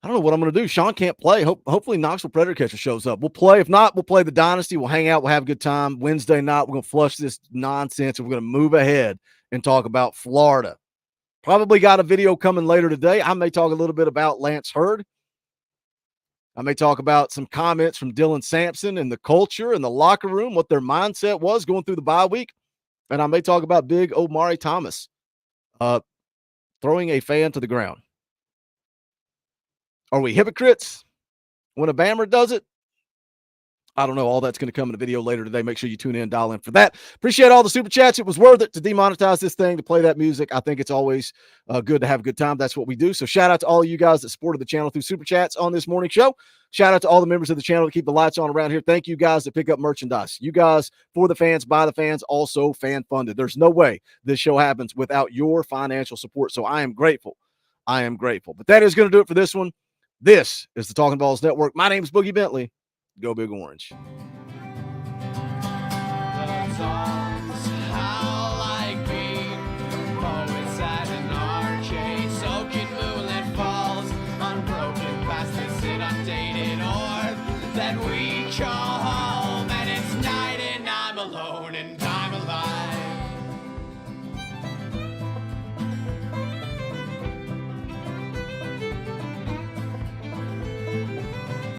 I don't know what I'm going to do. Sean can't play. Hopefully Knoxville Predator Catcher shows up. We'll play. If not, we'll play the Dynasty. We'll hang out. We'll have a good time. Wednesday night, we're going to flush this nonsense, and we're going to move ahead and talk about Florida. Probably got a video coming later today. I may talk a little bit about Lance Hurd. I may talk about some comments from Dylan Sampson and the culture and the locker room, what their mindset was going through the bye week. And I may talk about big Omari Thomas throwing a fan to the ground. Are we hypocrites when a Bammer does it? I don't know. All that's going to come in a video later today. Make sure you tune in, dial in for that. Appreciate all the super chats. It was worth it to demonetize this thing, to play that music. I think it's always good to have a good time. That's what we do. So shout out to all of you guys that supported the channel through super chats on this morning show. Shout out to all the members of the channel that keep the lights on around here. Thank you guys that pick up merchandise. You guys, for the fans, by the fans, also fan funded. There's no way this show happens without your financial support. So I am grateful. I am grateful. But that is going to do it for this one. This is the Talkin VAWLS Network. My name is Boogie Bentley. Go Big Orange. The songs I like being always that we call